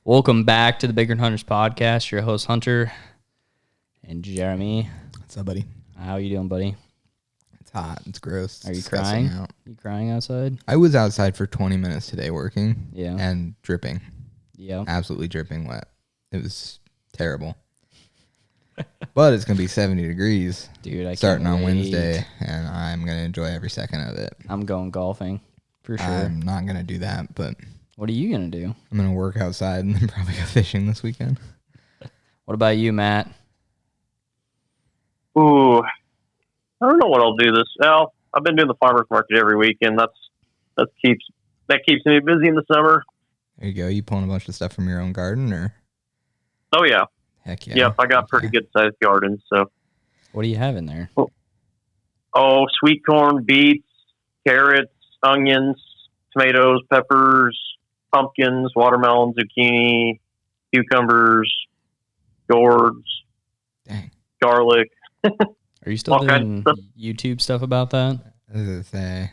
Welcome back to the Bigger Hunters podcast. Your host Hunter and Jeremy. What's up, buddy? How you doing, buddy? It's hot. It's gross. Are you crying? You crying outside? I was outside for 20 minutes today working. Yeah. And dripping. Yeah. Absolutely dripping wet. It was terrible. But it's going to be 70 degrees. Dude, I starting can't on wait. Wednesday, and I'm going to enjoy every second of it. I'm going golfing for sure. I'm not going to do that, but What are you going to do? I'm going to work outside and then probably go fishing this weekend. What about you, Matt? Ooh, I don't know what I'll do this. Well, I've been doing the farmers market every weekend. That keeps me busy in the summer. There you go. You pulling a bunch of stuff from your own garden, or? Oh yeah. Heck yeah. Yep, I got pretty good sized gardens. So. What do you have in there? Oh, sweet corn, beets, carrots, onions, tomatoes, peppers, pumpkins, watermelon, zucchini, cucumbers, gourds, garlic. Are you still doing YouTube stuff about that? I was going to say,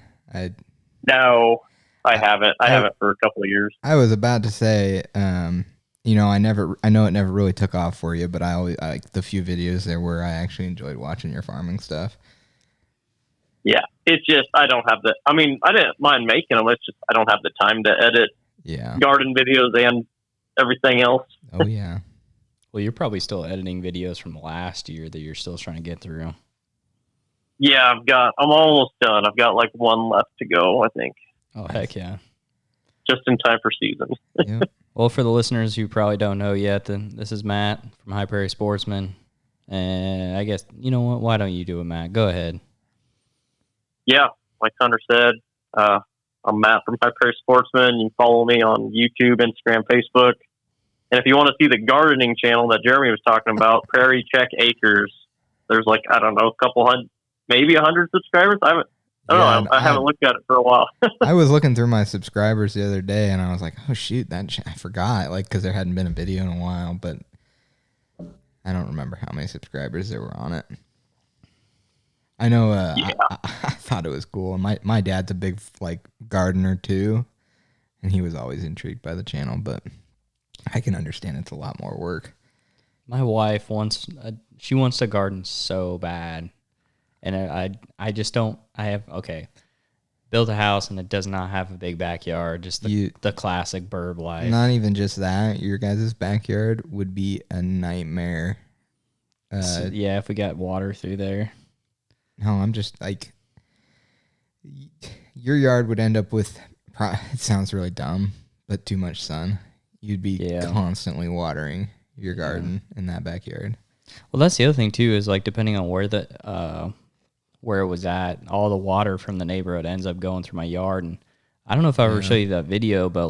No, I haven't. I haven't for a couple of years. I was about to say, I know it never really took off for you, but I like the few videos there where I actually enjoyed watching your farming stuff. Yeah, it's just I don't have the. I mean, I didn't mind making them. It's just I don't have the time to edit. Yeah. Garden videos and everything else. Oh yeah. Well, you're probably still editing videos from last year that you're still trying to get through. Yeah, I'm almost done. I've got like one left to go, I think. Oh, heck yeah. Just in time for season. Yep. Well, for the listeners who probably don't know yet, then this is Matt from Highprairiesportsmen. And I guess, you know what? Why don't you do it, Matt? Go ahead. Yeah, like Hunter said, I'm Matt from Highprairiesportsmen. You can follow me on YouTube, Instagram, Facebook. And if you want to see the gardening channel that Jeremy was talking about, Prairie Check Acres, there's like, I don't know, a couple hundred, maybe 100 subscribers. I haven't looked at it for a while. I was looking through my subscribers the other day, and I was like, oh, shoot, I forgot, because there hadn't been a video in a while, but I don't remember how many subscribers there were on it. I know I thought it was cool. My dad's a big, gardener, too, and he was always intrigued by the channel, but I can understand it's a lot more work. My wife wants to garden so bad, and I just don't. Built a house and it does not have a big backyard. Just the classic burb life. Not even just that. Your guys' backyard would be a nightmare. If we got water through there. No, I'm just like, your yard would end up with. It sounds really dumb, but too much sun. You'd be constantly watering your garden in that backyard. Well, that's the other thing too, is depending on where where it was at, all the water from the neighborhood ends up going through my yard. And I don't know if I ever showed you that video, but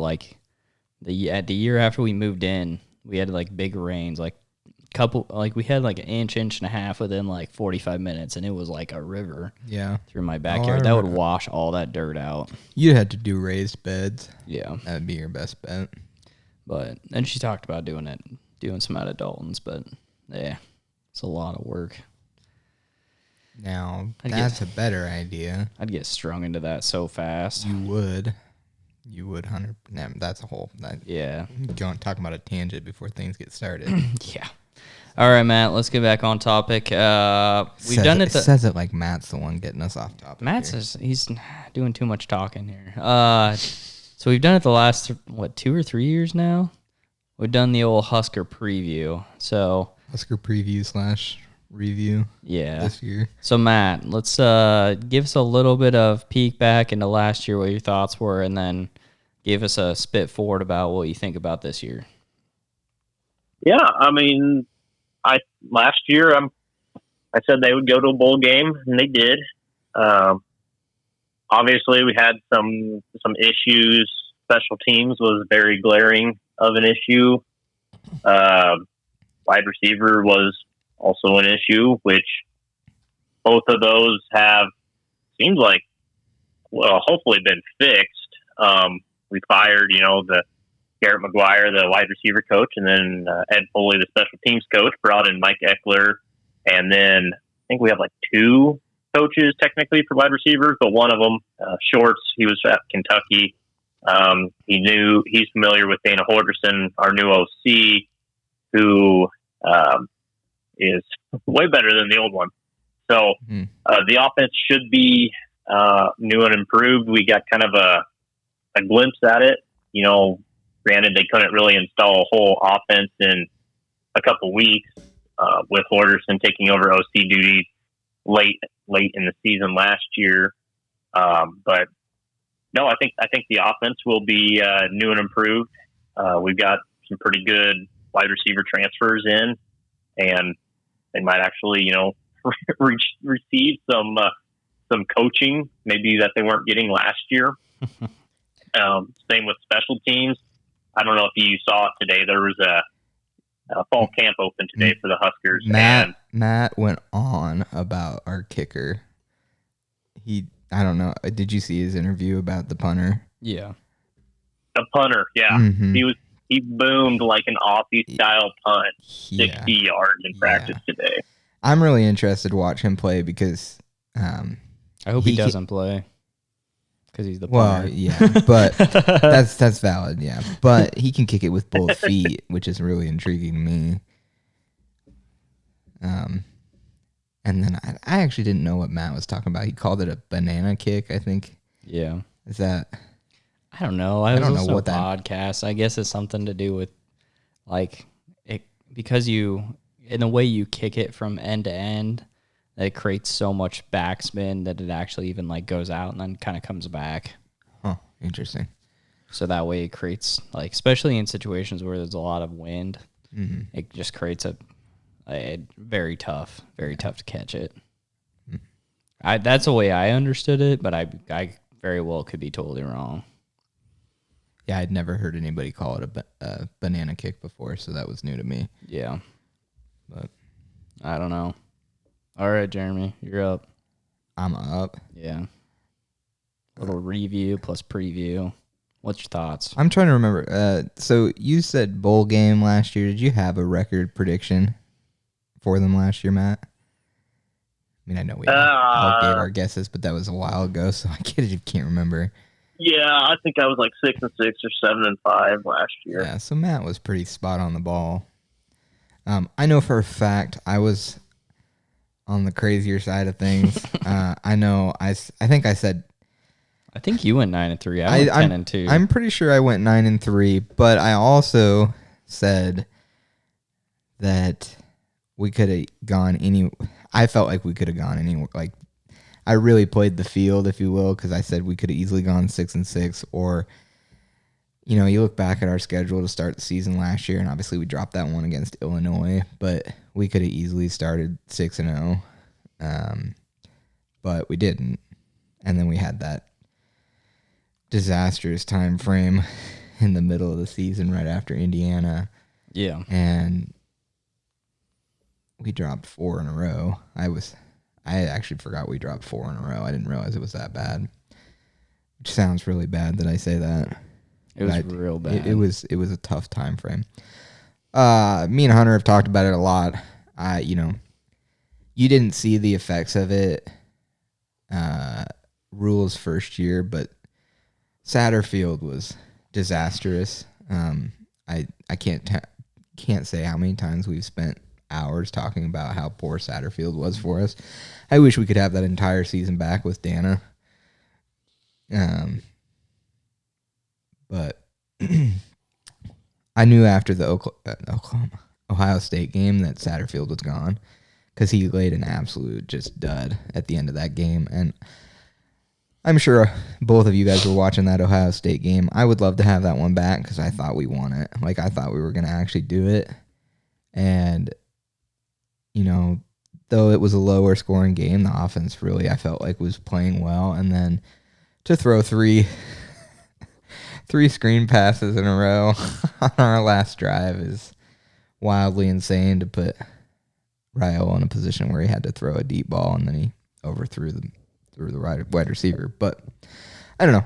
the year after we moved in, we had big rains, we had an inch and a half within 45 minutes, and it was like a river through my backyard. That would wash all that dirt out. You'd have to do raised beds. Yeah. That'd be your best bet. But then she talked about doing some out of Dalton's, but yeah, it's a lot of work. Now, that's a better idea. I'd get strung into that so fast. You would, Hunter. That's a whole... Talking about a tangent before things get started. Yeah. All right, Matt, let's get back on topic. It says it like Matt's the one getting us off topic. He's doing too much talking here. So we've done it the last, 2 or 3 years now? We've done the old Husker preview. So Husker preview / review. Yeah. This year. So Matt, let's give us a little bit of peek back into last year, what your thoughts were, and then give us a spit forward about what you think about this year. Yeah, I mean, last year I said they would go to a bowl game, and they did. Obviously, we had some issues. Special teams was very glaring of an issue. Wide receiver was also an issue, which both of those hopefully been fixed. We fired, the Garrett McGuire, the wide receiver coach, and then Ed Foley, the special teams coach, brought in Mike Eckler, and then I think we have 2 coaches technically for wide receivers, but one of them, Shorts, he was at Kentucky. He's familiar with Dana Horderson, our new OC, who is way better than the old one. So the offense should be new and improved. We got kind of a glimpse at it. Granted, they couldn't really install a whole offense in a couple weeks with Horderson taking over OC duties late in the season last year. But no, I think the offense will be new and improved. We've got some pretty good wide receiver transfers in, and they might actually, receive some coaching maybe that they weren't getting last year. Same with special teams. I don't know if you saw it today. There was a fall camp open today for the Huskers. Matt went on about our kicker. I don't know. Did you see his interview about the punter? Yeah. The punter, yeah. Mm-hmm. He boomed like an Aussie style punt, 60 yards in practice today. I'm really interested to watch him play because I hope he doesn't play because he's the punter. Well, yeah, but that's valid, yeah. But he can kick it with both feet, which is really intriguing to me. And then I actually didn't know what Matt was talking about. He called it a banana kick, I think. Yeah. Is that? I don't know. I don't know what that podcast. I guess it's something to do with like it because in the way you kick it from end to end, it creates so much backspin that it actually even like goes out and then kind of comes back. Oh, interesting. So that way it creates like, especially in situations where there's a lot of wind, it just creates a very tough to catch it. That's the way I understood it, but I very well could be totally wrong. Yeah, I'd never heard anybody call it a banana kick before, so that was new to me. Yeah. But I don't know. All right, Jeremy, you're up. I'm up. Yeah. A little review plus preview. What's your thoughts? I'm trying to remember. So you said bowl game last year. Did you have a record prediction for them last year, Matt? I mean, I know we all gave our guesses, but that was a while ago, so I can't remember. Yeah, I think I was like 6-6 or 7-5 last year. Yeah, so Matt was pretty spot on the ball. I know for a fact I was on the crazier side of things. I know I think I said. I think you went 9-3. I went 10-2. I'm pretty sure I went 9-3, but I also said that we could have gone any. I felt like we could have gone anywhere. Like I really played the field, if you will, because I said we could have easily gone 6-6, or you look back at our schedule to start the season last year, and obviously we dropped that one against Illinois, but we could have easily started 6-0, but we didn't, and then we had that disastrous time frame in the middle of the season right after Indiana. Yeah. And we dropped 4 in a row. I actually forgot we dropped 4 in a row. I didn't realize it was that bad. Which sounds really bad that I say that. It was real bad. It was a tough time frame. Me and Hunter have talked about it a lot. You didn't see the effects of it Rule's first year, but Satterfield was disastrous. I can't say how many times we've spent hours talking about how poor Satterfield was for us. I wish we could have that entire season back with Dana. But I knew after the Ohio State game that Satterfield was gone because he laid an absolute just dud at the end of that game. And I'm sure both of you guys were watching that Ohio State game. I would love to have that one back because I thought we won it. Like, I thought we were going to actually do it. And, though it was a lower scoring game, the offense really, I felt like, was playing well. And then to throw three screen passes in a row on our last drive is wildly insane, to put Raiola in a position where he had to throw a deep ball and then he overthrew the wide receiver. But I don't know.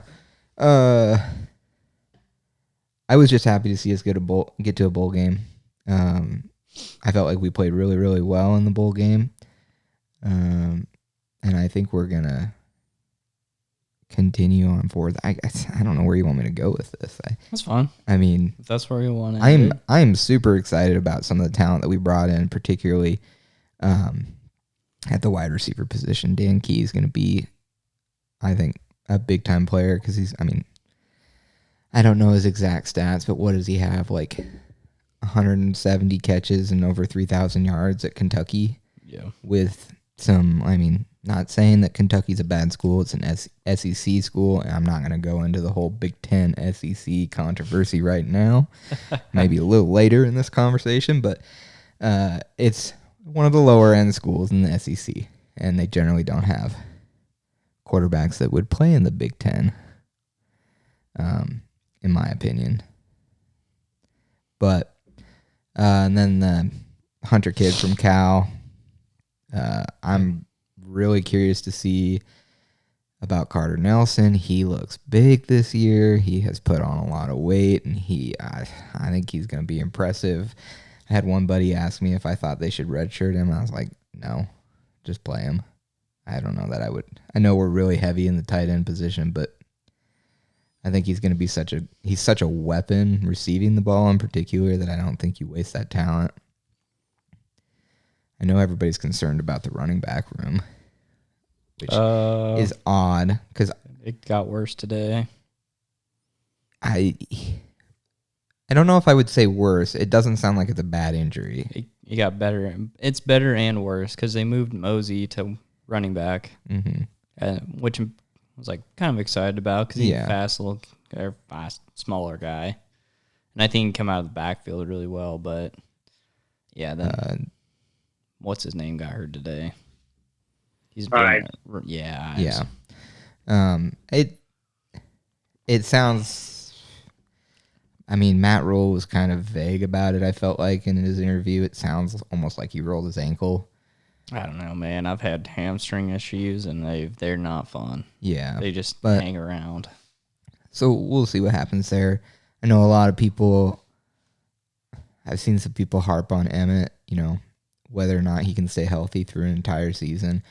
I was just happy to see us get to a bowl game. I felt like we played really, really well in the bowl game. And I think we're going to continue on forward. I don't know where you want me to go with this. That's fine. I mean, If that's where you want to. I'm super excited about some of the talent that we brought in, particularly at the wide receiver position. Dan Key is going to be, I think, a big time player because I don't know his exact stats, but what does he have? Like 170 catches and over 3,000 yards at Kentucky. Yeah. With some, not saying that Kentucky's a bad school. It's an SEC school. And I'm not going to go into the whole Big Ten SEC controversy right now. Maybe a little later in this conversation, but it's one of the lower end schools in the SEC, and they generally don't have quarterbacks that would play in the Big Ten, in my opinion. But and then the Hunter kid from Cal, I'm really curious to see about Carter Nelson. He looks big this year. He has put on a lot of weight, and I think he's going to be impressive. I had one buddy ask me if I thought they should redshirt him. I was like, no, just play him. I don't know that I would. I know we're really heavy in the tight end position, but I think he's going to be he's such a weapon receiving the ball in particular that I don't think you waste that talent. I know everybody's concerned about the running back room, which is odd because it got worse today. I don't know if I would say worse. It doesn't sound like it's a bad injury. It got better. It's better and worse because they moved Mosey to running back, which I was like kind of excited about because he's a fast, smaller guy, and I think he can come out of the backfield really well. But yeah, then what's his name got hurt today? He's Ives. It sounds. Matt Rule was kind of vague about it, I felt like, in his interview. It sounds almost like he rolled his ankle. I don't know, man. I've had hamstring issues, and they're not fun. Yeah. They just hang around. So we'll see what happens there. I know a lot of people, I've seen some people harp on Emmett, whether or not he can stay healthy through an entire season.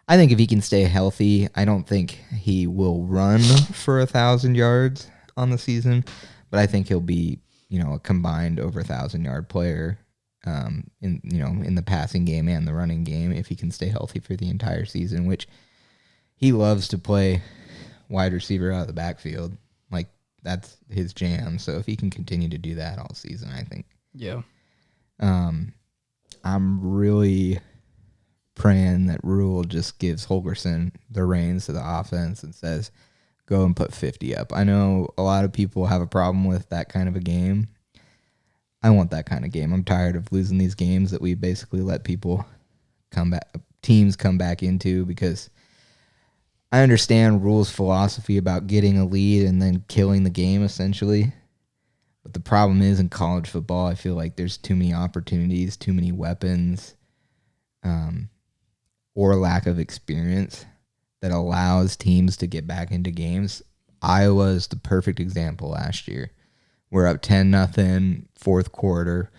I think if he can stay healthy, I don't think he will run for 1,000 yards on the season. But I think he'll be, a combined over 1,000-yard player in the passing game and the running game if he can stay healthy for the entire season, which he loves to play wide receiver out of the backfield. Like, that's his jam. So if he can continue to do that all season, I think. Yeah. I'm really praying that Rule just gives Holgorsen the reins to the offense and says, go and put 50 up. I know a lot of people have a problem with that kind of a game. I want that kind of game. I'm tired of losing these games that we basically let teams come back into, because I understand Rule's philosophy about getting a lead and then killing the game, essentially. But the problem is, in college football, I feel like there's too many opportunities, too many weapons, or lack of experience that allows teams to get back into games. Iowa's the perfect example last year. We're up 10-0, fourth quarter,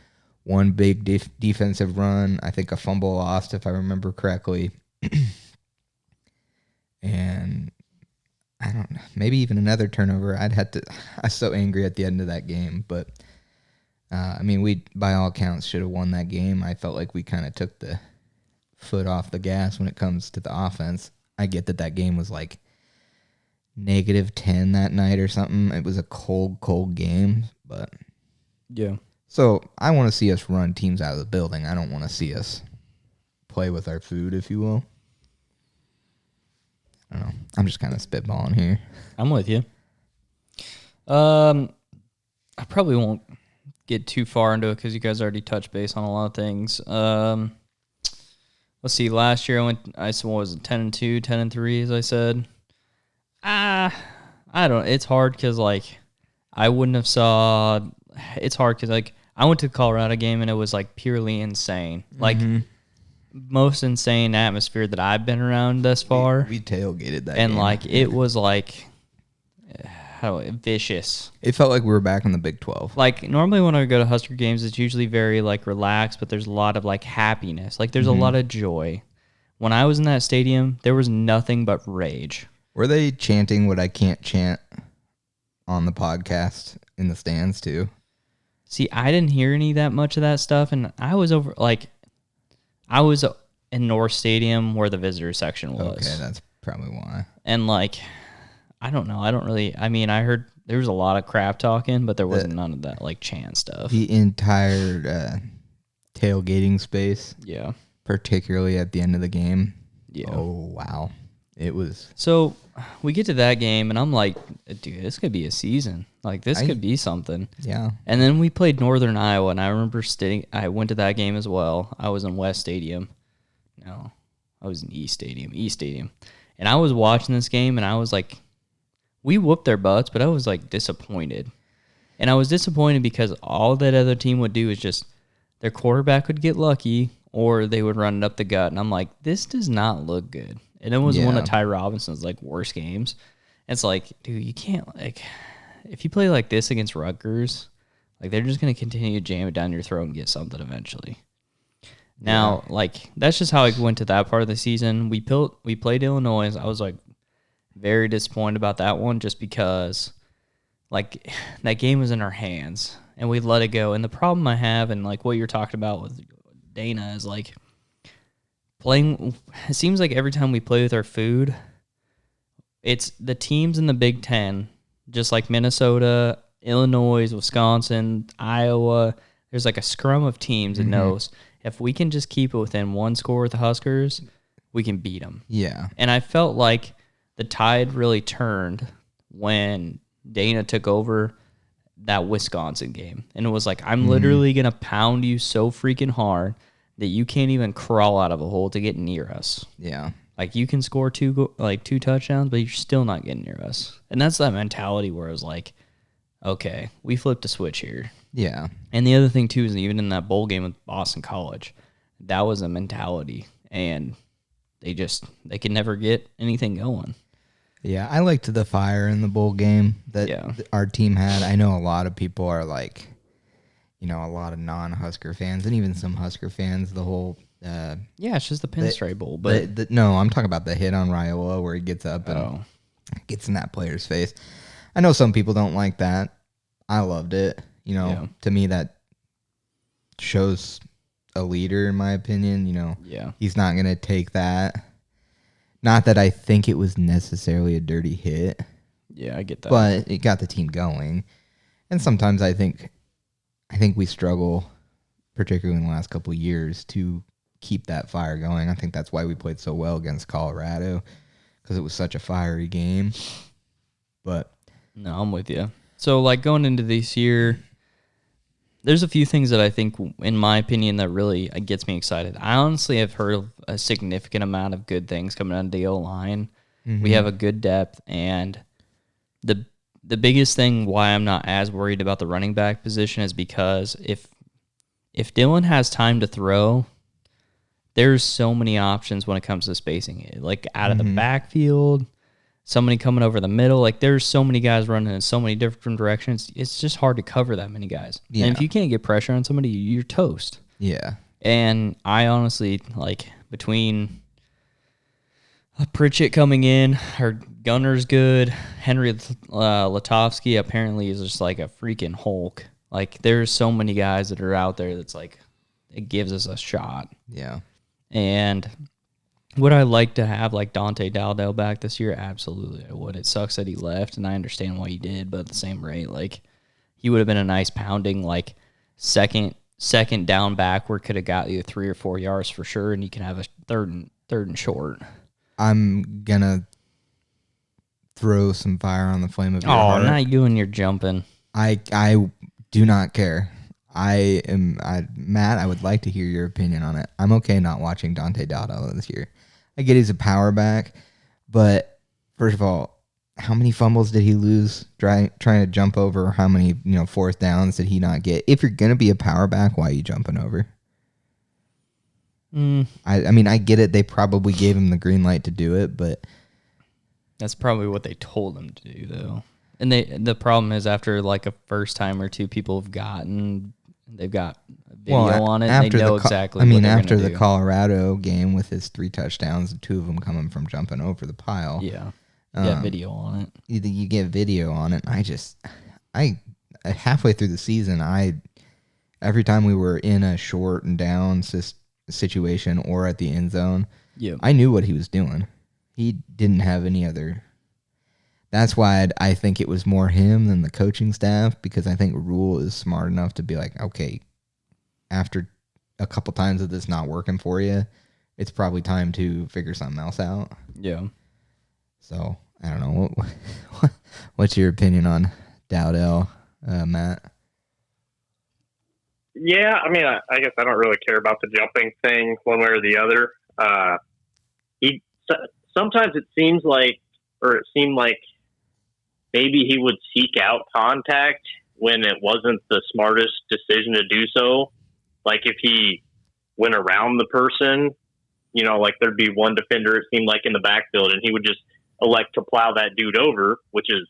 one big defensive run, I think a fumble lost if I remember correctly, and I don't know, maybe even another turnover. I was so angry at the end of that game, but we by all accounts should have won that game. I felt like we kind of took the foot off the gas when it comes to the offense. I get that game was like -10 that night or something. It was a cold game, but yeah. So I want to see us run teams out of the building. I don't want to see us play with our food, if you will. I don't know. I'm just kind of spitballing here. I'm with you. I probably won't get too far into it because you guys already touched base on a lot of things. Let's see. Last year I was 10-2, 10-3, as I said. I don't. It's hard because I wouldn't have saw. It's hard because I went to the Colorado game and it was purely insane. Most insane atmosphere that I've been around thus far. We tailgated that and game. It was vicious. It felt like we were back in the Big 12. Normally when I go to Husker games, it's usually very relaxed, but there's a lot of happiness. There's a lot of joy. When I was in that stadium, there was nothing but rage. Were they chanting what I can't chant on the podcast in the stands too? See, I didn't hear any that much of that stuff, and I was I was in North Stadium where the visitor section was. Okay, that's probably why. And I don't know. I heard there was a lot of crap talking, but there wasn't none of that chant stuff. The entire tailgating space. Yeah. Particularly at the end of the game. Yeah. Oh, wow. It was. So we get to that game, and I'm like, dude, this could be a season. This could be something. Yeah. And then we played Northern Iowa, and I remember I went to that game as well. I was in West Stadium. No, I was in East Stadium. And I was watching this game, and I was like, we whooped their butts, but I was disappointed. And I was disappointed because all that other team would do is just their quarterback would get lucky or they would run it up the gut. And I'm like, this does not look good. And it was one of Ty Robinson's worst games. And it's dude, you can't if you play like this against Rutgers, they're just gonna continue to jam it down your throat and get something eventually. Now, that's just how I went to that part of the season. We played Illinois. I was very disappointed about that one just because that game was in our hands and we let it go. And the problem I have and what you're talking about with Dana is playing. It seems like every time we play with our food, it's the teams in the Big Ten, just like Minnesota, Illinois, Wisconsin, Iowa. There's a scrum of teams that knows if we can just keep it within one score with the Huskers, we can beat them. Yeah. And I felt like the tide really turned when Dana took over that Wisconsin game. And it was I'm literally going to pound you so freaking hard that you can't even crawl out of a hole to get near us. Yeah. You can score two touchdowns, but you're still not getting near us. And that's that mentality where it was okay, we flipped a switch here. Yeah. And the other thing, too, is even in that bowl game with Boston College, that was a mentality. And they could never get anything going. Yeah, I liked the fire in the bowl game that our team had. I know a lot of people are a lot of non-Husker fans and even some Husker fans, the whole... it's just the Pinstripe Bowl. But no, I'm talking about the hit on Raiola where he gets up and gets in that player's face. I know some people don't like that. I loved it. To me, that shows a leader, in my opinion. He's not going to take that. Not that I think it was necessarily a dirty hit. Yeah, I get that. But it got the team going. And sometimes I think we struggle, particularly in the last couple of years, to keep that fire going. I think that's why we played so well against Colorado, because it was such a fiery game. But no, I'm with you. So, going into this year, there's a few things that I think, in my opinion, that really gets me excited. I honestly have heard of a significant amount of good things coming out of the O-line. Mm-hmm. We have a good depth, and the biggest thing why I'm not as worried about the running back position is because if Dylan has time to throw, there's so many options when it comes to spacing it. Out of the backfield, somebody coming over the middle. There's so many guys running in so many different directions. It's just hard to cover that many guys. Yeah. And if you can't get pressure on somebody, you're toast. Yeah. And I honestly, between Pritchett coming in, her gunner's good, Henry Latovsky apparently is just a freaking Hulk. There's so many guys that are out there that's it gives us a shot. Yeah. And would I like to have Dante Dowdell back this year? Absolutely, I would. It sucks that he left, and I understand why he did, but at the same rate, he would have been a nice pounding, second down back where could have got you 3 or 4 yards for sure, and you can have a third and short. I'm gonna throw some fire on the flame of your heart. Oh, not you and your jumping. I do not care. Matt, I would like to hear your opinion on it. I'm okay not watching Dante Dowdell this year. I get he's a power back, but first of all, how many fumbles did he lose trying to jump over? How many fourth downs did he not get? If you're gonna be a power back, why are you jumping over? I get it. They probably gave him the green light to do it, but that's probably what they told him to do, though. And the problem is after a first time or two, people have they've got a video on it. And they know exactly. After the Colorado game with his 3 touchdowns, and 2 of them coming from jumping over the pile. Yeah, Video on it. You get video on it. I halfway through the season, every time we were in a short and down situation or at the end zone, I knew what he was doing. He didn't have any other. That's why I think it was more him than the coaching staff, because I think Rule is smart enough to be like, okay, after a couple times of this not working for you, it's probably time to figure something else out. Yeah. So I don't know. What's your opinion on Dowdell, Matt? Yeah, I mean, I guess I don't really care about the jumping thing one way or the other. Sometimes it seemed like maybe he would seek out contact when it wasn't the smartest decision to do so. Like if he went around the person, like there'd be one defender, it seemed like, in the backfield, and he would just elect to plow that dude over, which is,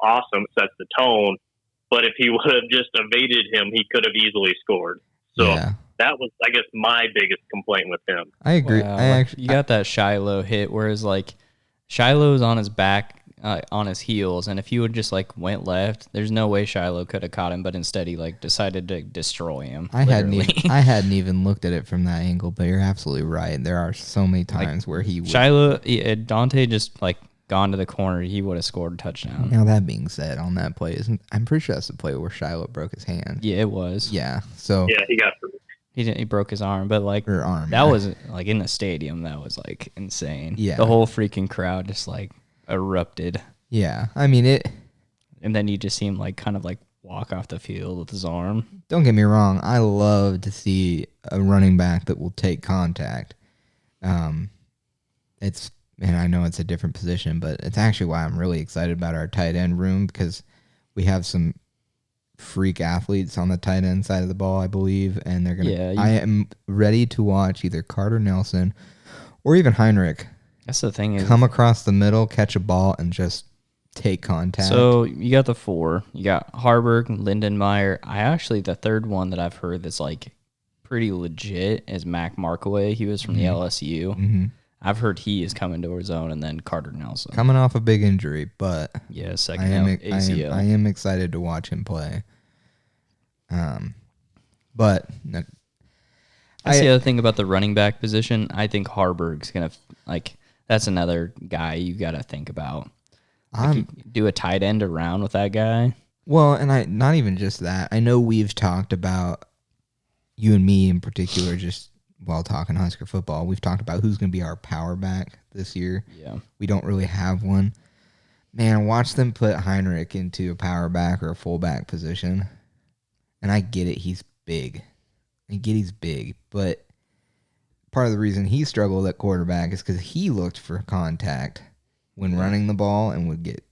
awesome, sets the tone. But if he would have just evaded him, he could have easily scored. So that was, I guess, my biggest complaint with him. I agree. Well, you got that Shiloh hit, whereas like Shiloh's on his back, on his heels, and if he would just like went left, there's no way Shiloh could have caught him, but instead he like decided to destroy him. I hadn't even looked at it from that angle, but you're absolutely right. There are so many times where he would. Shiloh, Dante just like gone to the corner, he would have scored a touchdown. Now that being said, on that play, I'm pretty sure that's the play where Shiloh broke his hand. Yeah, it was. Yeah. So yeah, he got through. He broke his arm, but like that was like in the stadium. That was like insane. Yeah, the whole freaking crowd just like erupted. Yeah, I mean it. And then you just see him like kind of like walk off the field with his arm. Don't get me wrong. I love to see a running back that will take contact. And I know it's a different position, but it's actually why I'm really excited about our tight end room, because we have some freak athletes on the tight end side of the ball, I believe, and they're gonna. Yeah, I am ready to watch either Carter Nelson or even Heinrich. That's the thing, is come across the middle, catch a ball, and just take contact. So you got the four. You got Harburg, Lindenmeyer. The third one that I've heard that's like pretty legit is Mac Markaway. He was from the LSU. Mm-hmm. I've heard he is coming to his own, and then Carter Nelson. Coming off a big injury, but yeah, ACL. I am excited to watch him play. But that's the other thing about the running back position. I think Harburg's gonna that's another guy you got to think about. You do a tight end around with that guy. Well, and not even just that. I know we've talked about, you and me in particular, just while talking Husker football, we've talked about who's going to be our power back this year. Yeah. We don't really have one. Man, watch them put Heinrich into a power back or a fullback position. And I get it, he's big. He's big, but part of the reason he struggled at quarterback is because he looked for contact when running the ball and would get,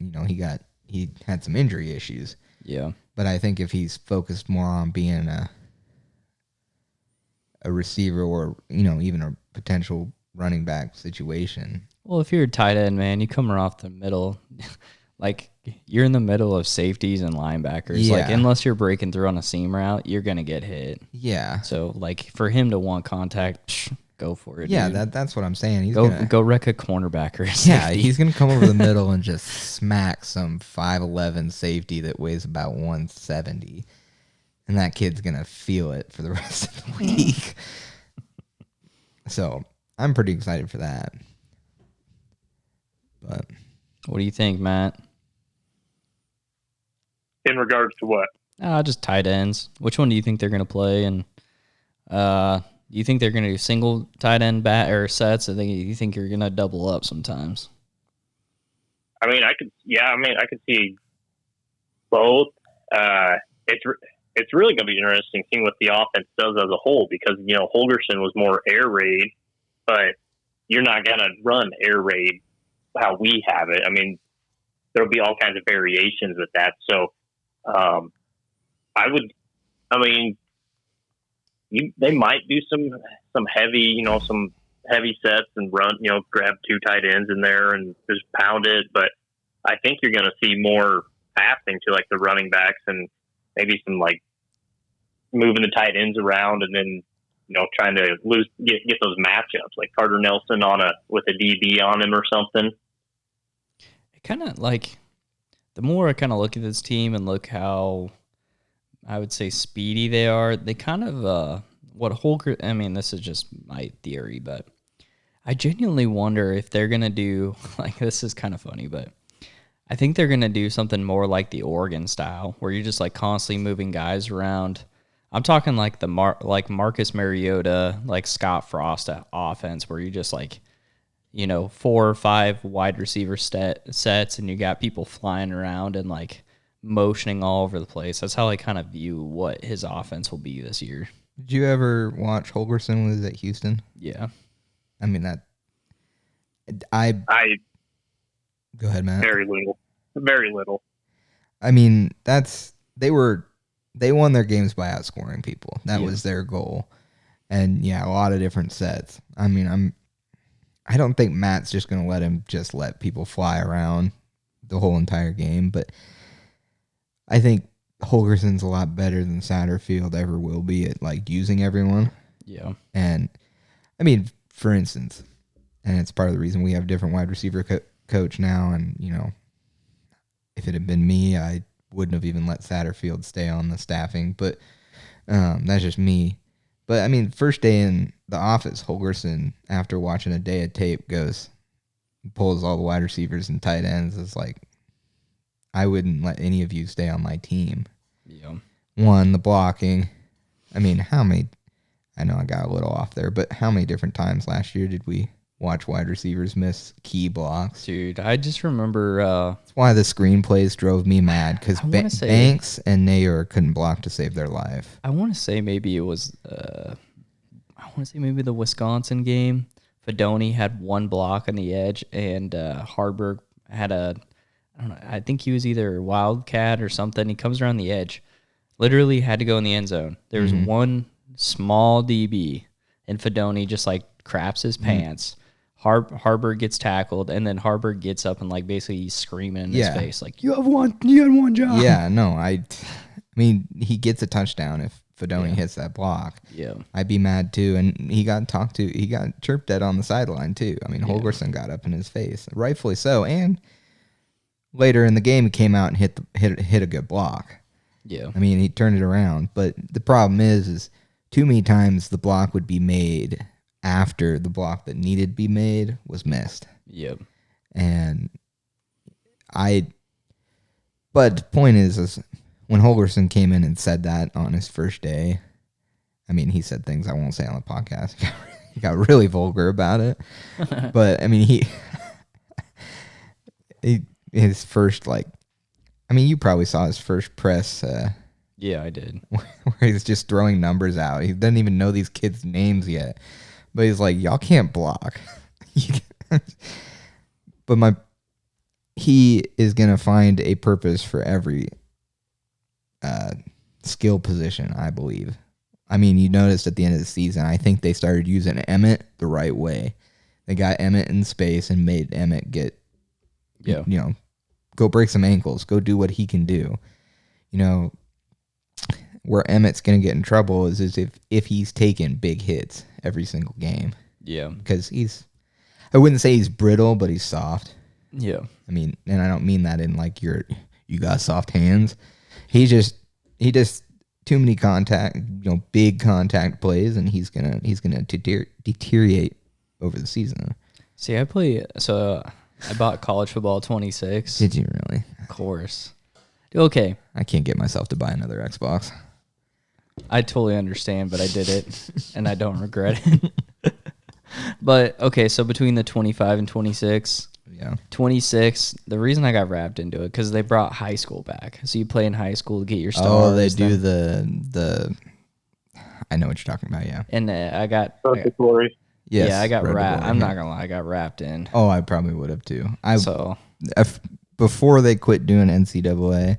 he had some injury issues. Yeah. But I think if he's focused more on being a receiver or, even a potential running back situation. Well, if you're a tight end, man, you come off the middle, like you're in the middle of safeties and linebackers. Yeah. Like unless you're breaking through on a seam route, you're going to get hit. Yeah. So like for him to want contact, go for it. Yeah, dude. that's what I'm saying. He's go wreck a cornerback or yeah, he's gonna come over the middle and just smack some 5'11" safety that weighs about 170, and that kid's gonna feel it for the rest of the week. So I'm pretty excited for that. But what do you think, Matt? In regards to what? Just tight ends. Which one do you think they're gonna play? And do you think they're going to do single tight end bat or sets? Or you think you're going to double up sometimes? I could see both. It's really going to be interesting seeing what the offense does as a whole, because Holgerson was more air raid, but you're not going to run air raid how we have it. There'll be all kinds of variations with that. So, they might do some heavy, some heavy sets and run, grab two tight ends in there and just pound it. But I think you're going to see more passing to like the running backs and maybe some like moving the tight ends around and then, trying to get those matchups like Carter Nelson with a DB on him or something. it kind of like the more I kind of look at this team and look how I would say speedy they are, they kind of what Holger. I mean, this is just my theory, but I genuinely wonder if they're gonna do like this is kind of funny, but I think they're gonna do something more like the Oregon style, where you're just like constantly moving guys around. I'm talking like like Marcus Mariota, like Scott Frost offense, where you just like 4 or 5 wide receiver sets, and you got people flying around and like motioning all over the place. That's how I kind of view what his offense will be this year. Did you ever watch Holgerson when he was at Houston? Yeah. I mean I go ahead, Matt. Very little. Very little. I mean, they won their games by outscoring people. That was their goal. And yeah, a lot of different sets. I mean, I don't think Matt's just going to let people fly around the whole entire game, but I think Holgerson's a lot better than Satterfield ever will be at like using everyone. Yeah. And I mean, for instance, and it's part of the reason we have a different wide receiver coach now. And, if it had been me, I wouldn't have even let Satterfield stay on the staffing. But that's just me. But, I mean, first day in the office, Holgerson, after watching a day of tape, pulls all the wide receivers and tight ends. It's like, I wouldn't let any of you stay on my team. Yeah. One, the blocking. I mean, I know I got a little off there, but how many different times last year did we watch wide receivers miss key blocks? Dude, I just remember... That's why the screenplays drove me mad, because Banks and Nayer couldn't block to save their life. I want to say maybe it was... maybe the Wisconsin game. Fedoni had one block on the edge, and Harburg had I don't know, I think he was either Wildcat or something. He comes around the edge. Literally had to go in the end zone. There was one small DB, and Fedoni just like craps his pants. Harburg gets tackled, and then Harburg gets up and like basically he's screaming in his face like, you had one job. Yeah, no, I mean, he gets a touchdown if Fedoni hits that block. Yeah. I'd be mad too. And he got chirped at on the sideline too. I mean, Holgerson got up in his face, rightfully so. And later in the game, he came out and hit a good block. Yeah. I mean, he turned it around. But the problem is too many times the block would be made after the block that needed to be made was missed. Yep. And but the point is when Holgerson came in and said that on his first day, I mean, he said things I won't say on the podcast. He got really vulgar about it. But, I mean, his first, like, I mean, you probably saw his first press. Yeah, I did. Where he's just throwing numbers out. He doesn't even know these kids' names yet. But he's like, y'all can't block. But he is going to find a purpose for every skill position, I believe. I mean, you noticed at the end of the season, I think they started using Emmett the right way. They got Emmett in space and made Emmett get, go break some ankles, go do what he can do. Where Emmett's going to get in trouble is if he's taking big hits every single game. Yeah. Because I wouldn't say he's brittle, but he's soft. Yeah. I mean, and I don't mean that in like you got soft hands. He just too many big contact plays, and he's gonna deteriorate over the season. See, I bought College Football 26. Did you really? Of course. Okay. I can't get myself to buy another Xbox. I totally understand, but I did it, and I don't regret it. But, okay, so between the 25 and 26, 26, the reason I got wrapped into it, because they brought high school back. So you play in high school to get your stars. Oh, they do the I know what you're talking about, yeah. And I got... Glory. Yes, yeah, I got wrapped. I'm yeah. not going to lie, I got wrapped in. Oh, I probably would have, too. Before they quit doing NCAA,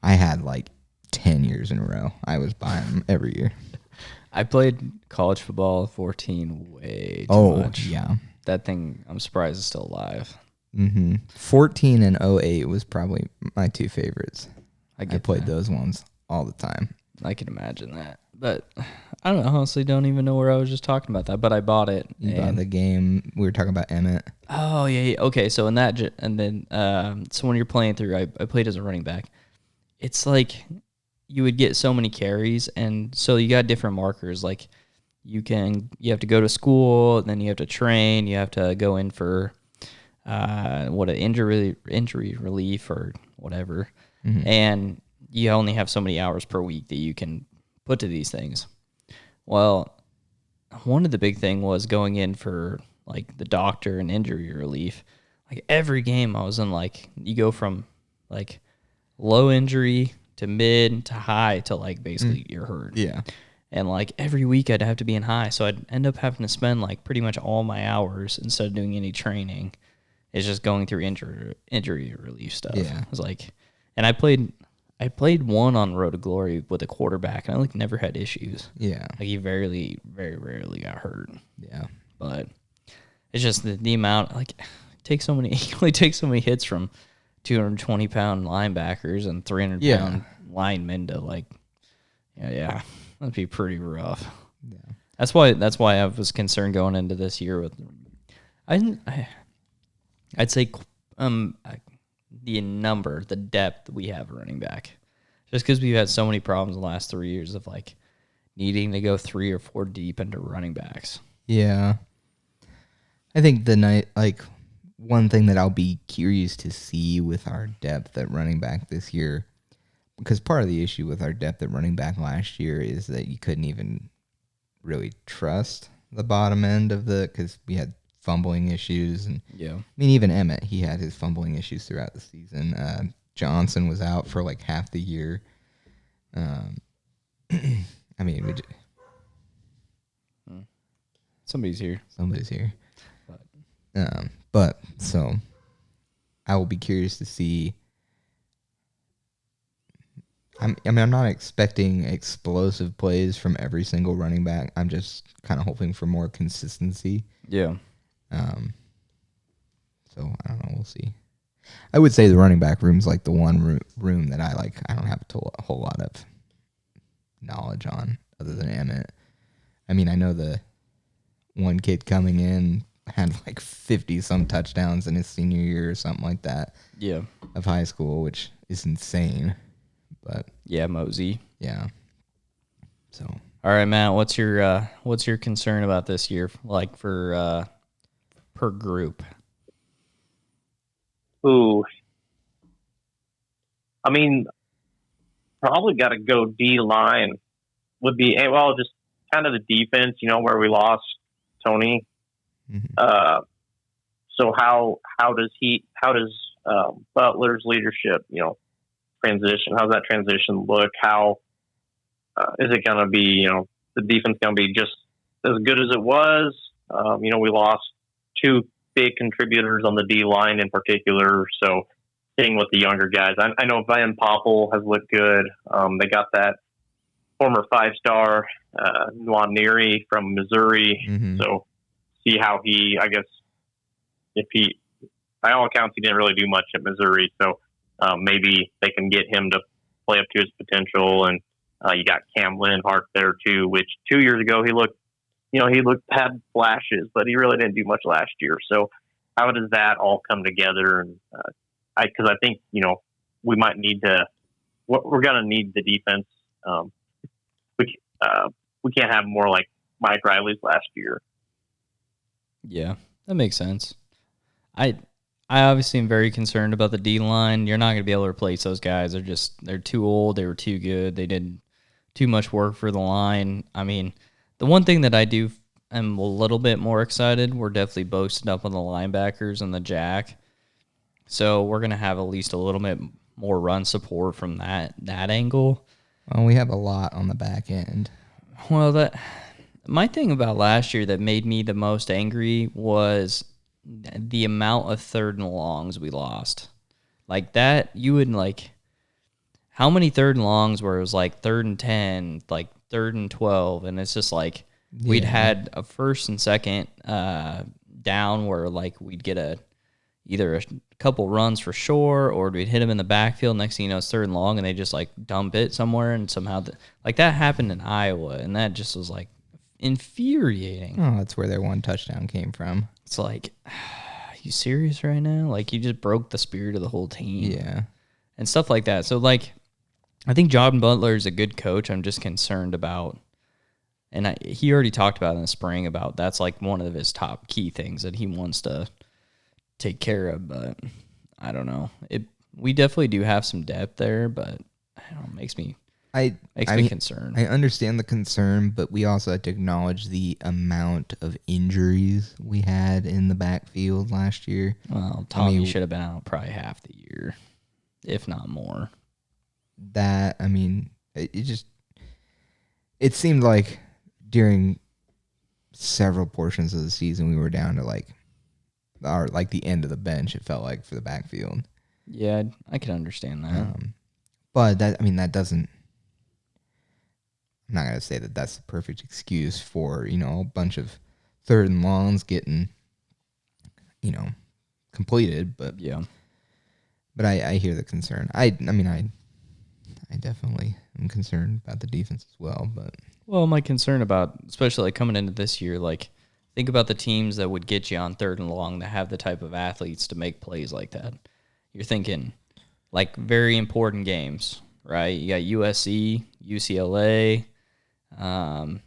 I had like 10 years in a row. I was buying them every year. I played college football 14 way too much. Yeah. That thing, I'm surprised it's still alive. 14 and 08 was probably my two favorites. I played that. those ones all the time. I can imagine that. But I don't honestly don't even know where I was just talking about that, but I bought it. You bought the game. We were talking about Emmett. Oh yeah. Okay, so in that and then so when you're playing through, I played as a running back. It's like you would get so many carries, and so you got different markers. Like you have to go to school, then you have to train, you have to go in for injury relief or whatever, and you only have so many hours per week that you can put to these things. Well, one of the big thing was going in for like the doctor and injury relief. Like every game I was in, like you go from like low injury to mid to high to like basically you're hurt. Yeah. And like every week I'd have to be in high. So I'd end up having to spend like pretty much all my hours instead of doing any training. It's just going through injury relief stuff. Yeah. It was like, and I played one on Road to Glory with a quarterback, and I like never had issues. Yeah. Like he very rarely got hurt. Yeah. But it's just the amount, like he only takes so many hits from 220-pound linebackers and 300-pound linemen to like, yeah, that'd be pretty rough. Yeah. That's why I was concerned going into this year with, I'd say the depth we have running back, just because we've had so many problems the last 3 years of like needing to go 3 or 4 deep into running backs. Yeah. I think one thing that I'll be curious to see with our depth at running back this year, because part of the issue with our depth at running back last year is that you couldn't even really trust the bottom end of because we had fumbling issues. And Yeah. I mean, even Emmett, he had his fumbling issues throughout the season. Johnson was out for like half the year. I mean, Somebody's here. somebody's here. But so I will be curious to see. I'm not expecting explosive plays from every single running back. I'm just kind of hoping for more consistency. Yeah. So I don't know. We'll see. I would say the running back room's like the one room that I don't have a whole lot of knowledge on other than Emmett. I mean, I know the one kid coming in had like 50 some touchdowns in his senior year or something like that. Yeah. Of high school, which is insane. But yeah, Mosey. Yeah. So all right, Matt, what's your concern about this year, like for per group? Ooh. I mean, probably got to go D-line. Would be, just kind of the defense, where we lost Tony. mm-hmm. So how does Butler's leadership, transition? How's that transition look? How is it going to be, the defense going to be just as good as it was? We lost 2 big contributors on the D line in particular. So seeing with the younger guys, I know Van Poppel has looked good. They got that former 5-star Nwaneri from Missouri. Mm-hmm. So see how by all accounts, he didn't really do much at Missouri. So maybe they can get him to play up to his potential. And you got Cam Linhart there too, which 2 years ago had flashes, but he really didn't do much last year. So how does that all come together? And because I think we might need we're going to need the defense. We can't have more like Mike Riley's last year. Yeah, that makes sense. I obviously am very concerned about the D line. You're not going to be able to replace those guys. They're too old. They were too good. They did too much work for the line. I mean, the one thing that I do am a little bit more excited, we're definitely boasted up on the linebackers and the jack. So we're going to have at least a little bit more run support from that angle. Well, we have a lot on the back end. Well, my thing about last year that made me the most angry was the amount of 3rd and longs we lost. Like that, you would like, how many 3rd and longs where it was like 3rd and 10, like 3rd and 12, and it's just like we'd had a 1st and 2nd down where like we'd get a either a couple runs for sure, or we'd hit him in the backfield. Next thing you know, it's 3rd and long, and they just like dump it somewhere, and somehow like that happened in Iowa, and that just was like infuriating. Oh, that's where their one touchdown came from. It's like, are you serious right now? Like, you just broke the spirit of the whole team. Yeah. And stuff like that. So, like, I think John Butler is a good coach. I'm just concerned about, and he already talked about in the spring about that's like one of his top key things that he wants to take care of. But I don't know. We definitely do have some depth there, but I don't know, makes me concerned. I understand the concern, but we also have to acknowledge the amount of injuries we had in the backfield last year. Well, Tommy should have been out probably half the year, if not more. It seemed like during several portions of the season we were down to like the end of the bench. It felt like for the backfield. Yeah, I can understand that. But that doesn't. I'm not gonna say that that's the perfect excuse for a bunch of 3rd and longs getting completed. But yeah. But I hear the concern. I definitely am concerned about the defense as well. Well, my concern about, especially like coming into this year, like think about the teams that would get you on 3rd and long that have the type of athletes to make plays like that. You're thinking like very important games, right? You got USC, UCLA. Trying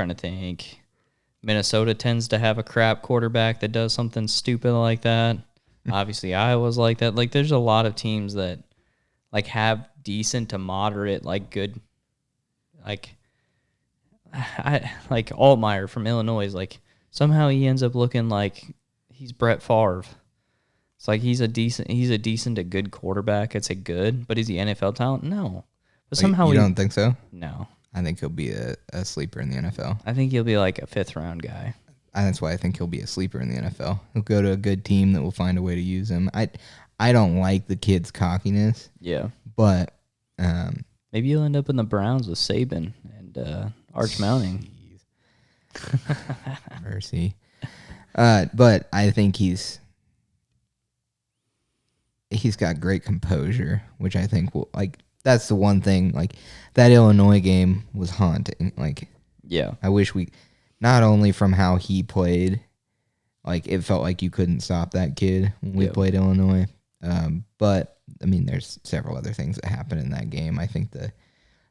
to think. Minnesota tends to have a crap quarterback that does something stupid like that. Obviously, Iowa's like that. Like, there's a lot of teams that like have decent to moderate, like good, like Altmaier from Illinois is like somehow he ends up looking like he's Brett Favre. It's like he's a decent to good quarterback. I'd say good, but is he NFL talent? No. But somehow you don't think so? No. I think he'll be a sleeper in the NFL. I think he'll be like a 5th round guy. That's why I think he'll be a sleeper in the NFL. He'll go to a good team that will find a way to use him. I don't like the kid's cockiness. Yeah. But maybe you'll end up in the Browns with Saban and Arch Mounting. Mercy. But I think he's got great composure, which I think will that's the one thing. Like that Illinois game was haunting. Like, yeah, I wish we, not only from how he played, like it felt like you couldn't stop that kid when we played Illinois. But there's several other things that happened in that game. I think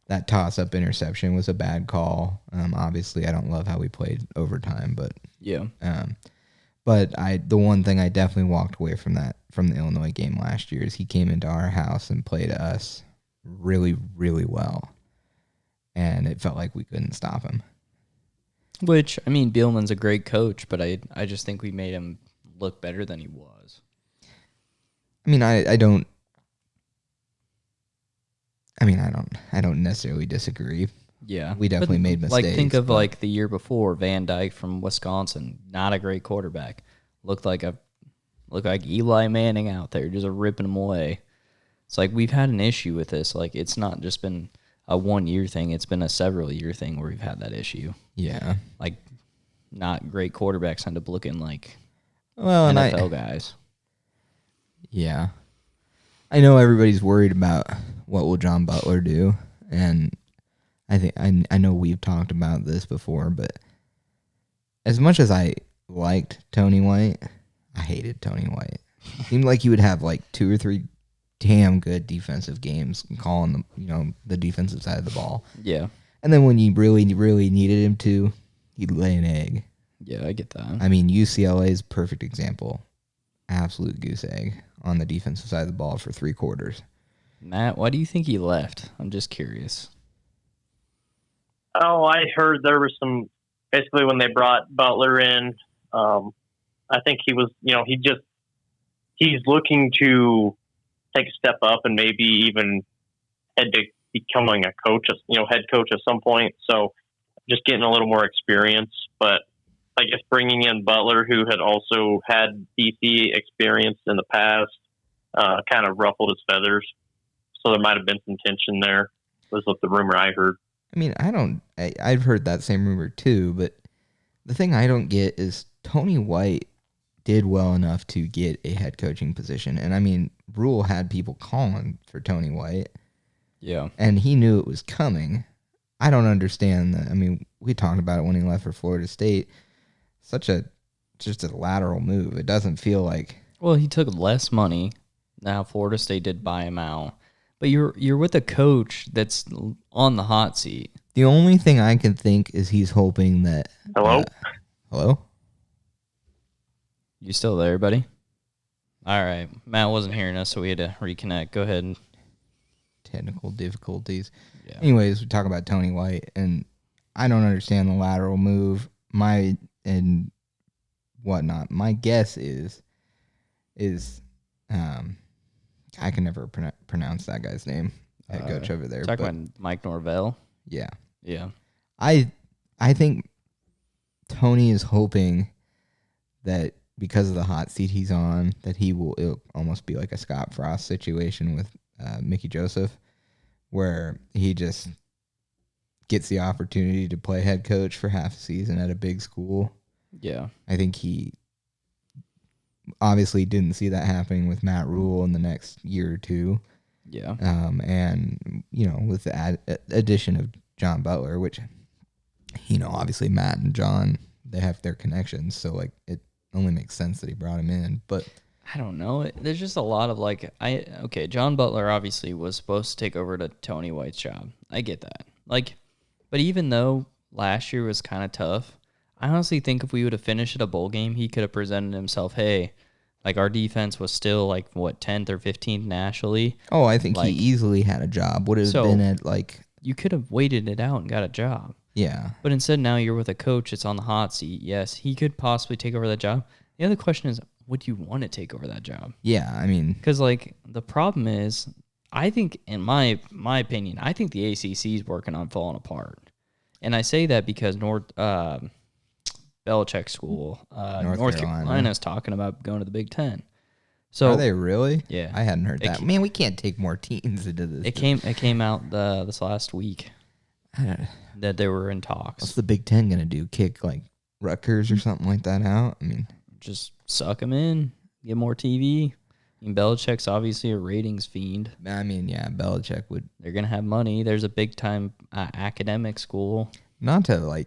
that toss-up interception was a bad call. Obviously, I don't love how we played overtime, but yeah. But the one thing I definitely walked away from the Illinois game last year is he came into our house and played us really, really well, and it felt like we couldn't stop him. Which, Bielman's a great coach, but I just think we made him look better than he was. I don't necessarily disagree. Yeah. We definitely made mistakes. Like, think of like the year before, Van Dyke from Wisconsin, not a great quarterback. Looked like Eli Manning out there, just ripping him away. It's like we've had an issue with this. Like, it's not just been a 1-year thing. It's been a several-year thing where we've had that issue. Yeah. Like, not great quarterbacks end up looking like NFL guys. Yeah. I know everybody's worried about what will John Butler do, and I know we've talked about this before, but as much as I liked Tony White, I hated Tony White. It seemed like he would have like 2 or 3 damn good defensive games calling the defensive side of the ball. Yeah. And then when you really, really needed him to, he'd lay an egg. Yeah, I get that. UCLA is a perfect example. Absolute goose egg on the defensive side of the ball for 3 quarters. Matt, why do you think he left? I'm just curious. Oh, I heard there was some, basically when they brought Butler in, I think he was, he's looking to take a step up and maybe even head to becoming a coach, head coach at some point. So just getting a little more experience, but I guess bringing in Butler, who had also had DC experience in the past, kind of ruffled his feathers. So there might have been some tension there, was what the rumor I heard. I've heard that same rumor too, but the thing I don't get is Tony White did well enough to get a head coaching position. And I mean, Rule had people calling for Tony White. Yeah. And he knew it was coming. I don't understand that. I mean, we talked about it when he left for Florida State. Just a lateral move. It doesn't feel like. Well, he took less money. Now Florida State did buy him out. But you're with a coach that's on the hot seat. The only thing I can think is he's hoping that. Hello? Hello? You still there, buddy? All right. Matt wasn't hearing us, so we had to reconnect. Go ahead. Technical difficulties. Yeah. Anyways, we talk about Tony White, and I don't understand the lateral move. And whatnot. My guess is I can never pronounce that guy's name. Head coach over there. Talking about Mike Norvell. Yeah. Yeah. I think Tony is hoping that because of the hot seat he's on, that it'll almost be like a Scott Frost situation with Mickey Joseph, where he just gets the opportunity to play head coach for half a season at a big school. Yeah. I think he obviously didn't see that happening with Matt Rule in the next year or two. Yeah. And, with the addition of John Butler, which, obviously Matt and John, they have their connections. So, like, it only makes sense that he brought him in. But I don't know. There's just a lot of John Butler obviously was supposed to take over to Tony White's job. I get that. But even though last year was kind of tough, I honestly think if we would have finished at a bowl game, he could have presented himself, hey, our defense was still 10th or 15th nationally. Oh, I think he easily had a job. Would have been at you could have waited it out and got a job. Yeah. But instead now you're with a coach that's on the hot seat. Yes, he could possibly take over that job. The other question is, would you want to take over that job? Yeah, I mean, because the problem is, I think in my opinion, I think the ACC is working on falling apart, and I say that because Belichick school, North Carolina is talking about going to the Big Ten. So are they really? Yeah, I hadn't heard that. Man, we can't take more teams into this. It came out this last week that they were in talks. What's the Big Ten gonna do? Kick Rutgers or something like that out? I mean, just suck them in, get more TV. I mean, Belichick's obviously a ratings fiend. I mean, yeah, Belichick would. They're gonna have money. There's a big time academic school. Not to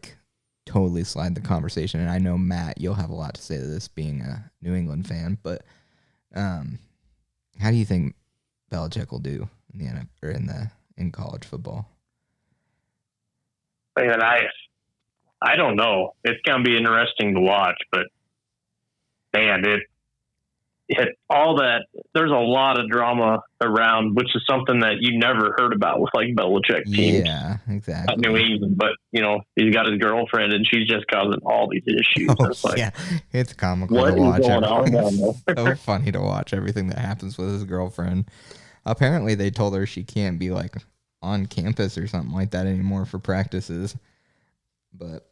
totally slide the conversation, and I know Matt, you'll have a lot to say to this, being a New England fan. But how do you think Belichick will do in the NFL, or in college football? Man, I don't know. It's gonna be interesting to watch, but man, it all that. There's a lot of drama around, which is something that you never heard about with Belichick teams. Yeah, exactly. At New England, but he's got his girlfriend, and she's just causing all these issues. Yeah, it's comical what to watch. Is going on down there? So funny to watch everything that happens with his girlfriend. Apparently, they told her she can't be on campus or something like that anymore for practices. But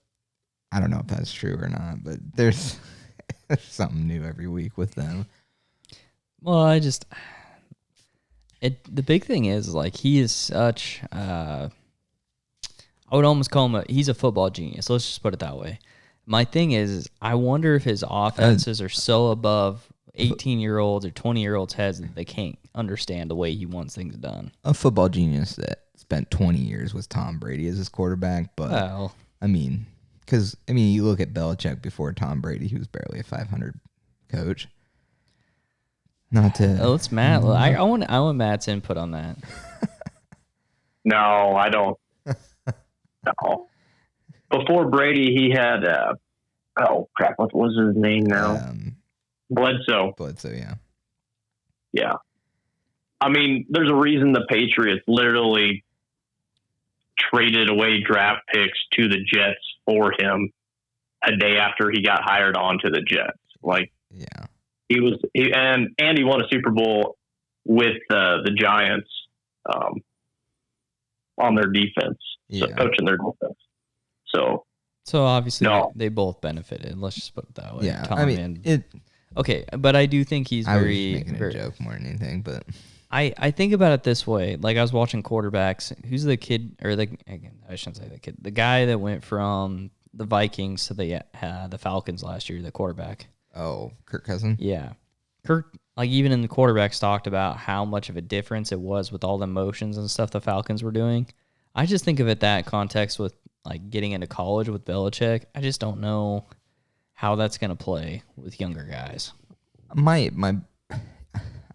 I don't know if that's true or not. But there's something new every week with them. Well, the big thing is he is such. I would almost call him he's a football genius. Let's just put it that way. My thing is I wonder if his offenses are so above 18-year-olds or 20-year-olds' heads that they can't understand the way he wants things done. A football genius that spent 20 years with Tom Brady as his quarterback, but you look at Belichick before Tom Brady, he was barely a 500 coach. Not to. Let's Matt. I want Matt's input on that. No, I don't. No. Before Brady, he had. Crap! What was his name now? Bledsoe. Bledsoe, yeah. Yeah. I mean, there's a reason the Patriots literally traded away draft picks to the Jets for him a day after he got hired on to the Jets. Yeah. He won a Super Bowl with the Giants on their defense, coaching their defense. So obviously they both benefited. Let's just put it that way. Yeah, okay, but I do think he's I was very making a joke more than anything, but I think about it this way. I was watching quarterbacks. Who's the kid, or I shouldn't say the kid, the guy that went from the Vikings to the Falcons last year, the quarterback. Oh, Kirk Cousins? Yeah. Kirk, like even in the quarterbacks talked about how much of a difference it was with all the motions and stuff the Falcons were doing. I just think of it that context with like getting into college with Belichick. I just don't know how that's going to play with younger guys.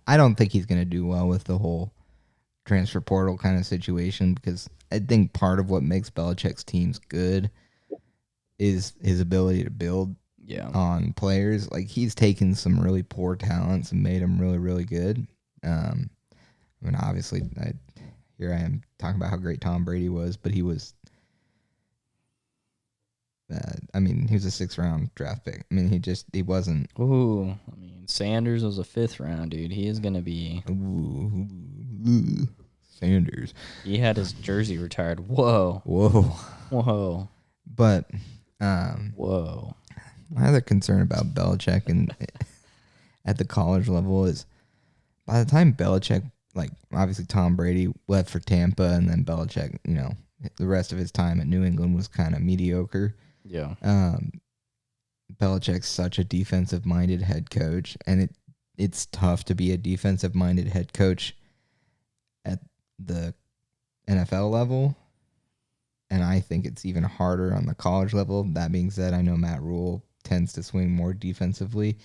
I don't think he's going to do well with the whole transfer portal kind of situation because I think part of what makes Belichick's teams good is his ability to build on players. Like he's taken some really poor talents and made them really, really good. I mean, obviously, here I am talking about how great Tom Brady was, but he was. He was a 6th round draft pick. I mean, he wasn't. Ooh, I mean, Sanders was a 5th round dude. He is gonna be. Ooh, Sanders. He had his jersey retired. Whoa. But, whoa. My other concern about Belichick and at the college level is by the time Belichick, like obviously Tom Brady left for Tampa, and then Belichick, the rest of his time at New England was kind of mediocre. Yeah. Belichick's such a defensive-minded head coach, and it's tough to be a defensive-minded head coach at the NFL level, and I think it's even harder on the college level. That being said, I know Matt Rule tends to swing more defensively,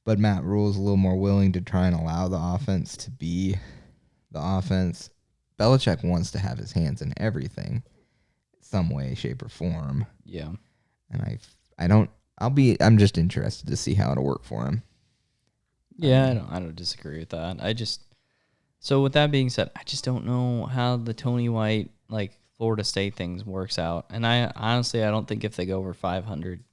but Matt Rule is a little more willing to try and allow the offense to be the offense. Belichick wants to have his hands in everything, some way, shape, or form. Yeah. And I'm just interested to see how it'll work for him. Yeah, I don't disagree with that. So with that being said, I just don't know how the Tony White, like Florida State things works out. And I don't think if they go over 500,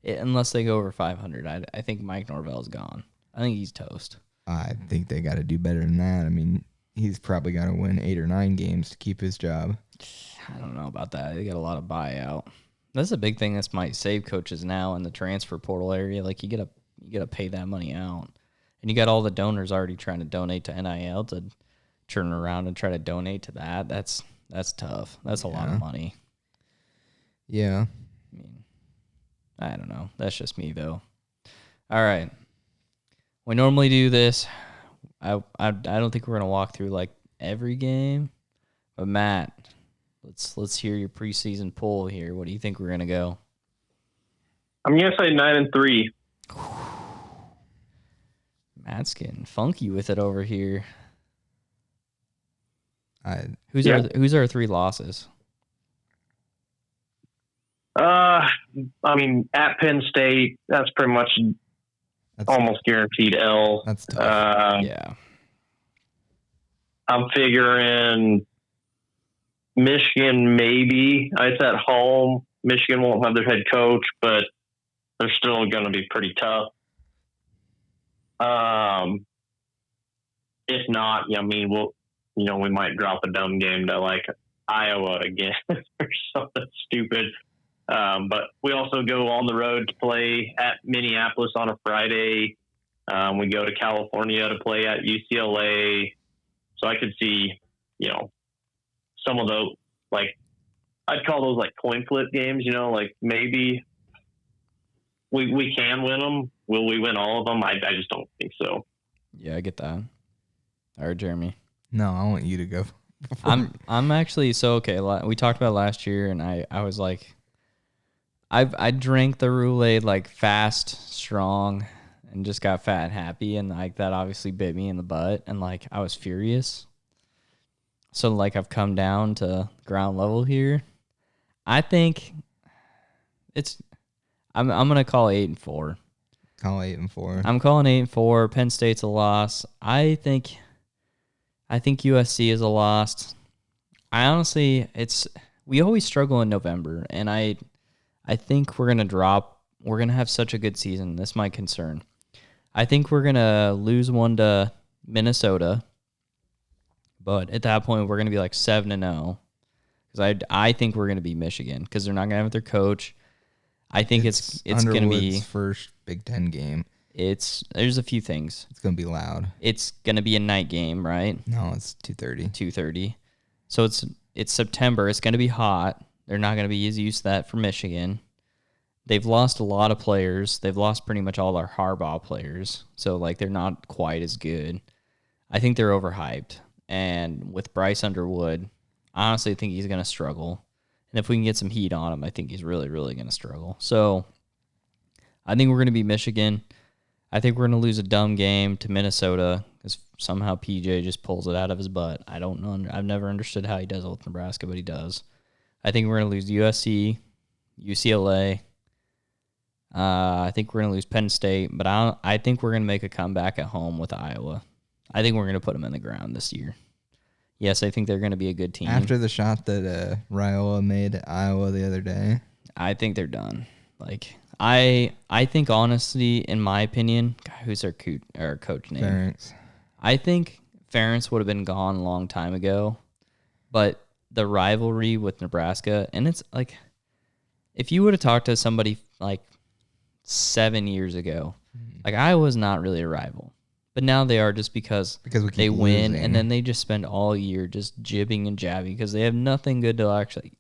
unless they go over 500, I think Mike Norvell's gone. I think he's toast. I think they got to do better than that. I mean, he's probably got to win 8 or 9 games to keep his job. I don't know about that. They got a lot of buyout. That's a big thing that might save coaches now in the transfer portal area. Like you gotta pay that money out, and you got all the donors already trying to donate to NIL to turn around and try to donate to that. That's tough. That's a lot of money. Yeah. I mean, I don't know. That's just me though. All right. We normally do this. I don't think we're gonna walk through like every game, but Matt, let's hear your preseason poll here. What do you think we're gonna go? I'm gonna say 9-3. Matt's getting funky with it over here. Who's our 3 losses? At Penn State, that's pretty much almost guaranteed L. That's tough. Yeah. I'm figuring Michigan, maybe. It's at home. Michigan won't have their head coach, but they're still going to be pretty tough. If not, we might drop a dumb game to like Iowa again or something stupid. But we also go on the road to play at Minneapolis on a Friday. We go to California to play at UCLA. So I could see, some of those, like, I'd call those like coin flip games, like maybe we can win them. Will we win all of them? I just don't think so. Yeah, I get that. All right, Jeremy. No, I want you to go. I'm actually, so okay, we talked about last year, and I was like, I drank the Roulade like fast, strong, and just got fat and happy, and like that obviously bit me in the butt, and like I was furious. So like I've come down to ground level here. I think I'm gonna call 8-4. Call 8-4. I'm calling 8-4. Penn State's a loss. I think USC is a loss. We always struggle in November, and I think we're gonna drop. We're gonna have such a good season. That's my concern. I think we're gonna lose one to Minnesota, but at that point we're gonna be like 7-0. Because I think we're gonna beat Michigan because they're not gonna have their coach. I think it's gonna be first Big Ten game. There's a few things. It's gonna be loud. It's gonna be a night game, right? No, it's 2:30. 2:30. So it's September. It's gonna be hot. They're not gonna be as used to that for Michigan. they've lost a lot of players. They've lost pretty much all our Harbaugh players. So, like, they're not quite as good. I think they're overhyped. And with Bryce Underwood, I honestly think he's going to struggle. And if we can get some heat on him, I think he's really, really going to struggle. So, I think we're going to beat Michigan. I think we're going to lose a dumb game to Minnesota because somehow PJ just pulls it out of his butt. I don't know. I've never understood how he does it with Nebraska, but he does. I think we're going to lose USC, UCLA. I think we're going to lose Penn State, but I think we're going to make a comeback at home with Iowa. I think we're going to put them in the ground this year. Yes, I think they're going to be a good team. After the shot that Raiola made at Iowa the other day, I think they're done. Like, I think, honestly, in my opinion, God, who's our coach name? Ferentz. I think Ferentz would have been gone a long time ago, but the rivalry with Nebraska, and it's like, if you would have talked to somebody like 7 years ago, like, Iowa's not really a rival, but now they are just because we keep they win, losing. and then they just spend all year just jibbing and jabbing because they have nothing good to actually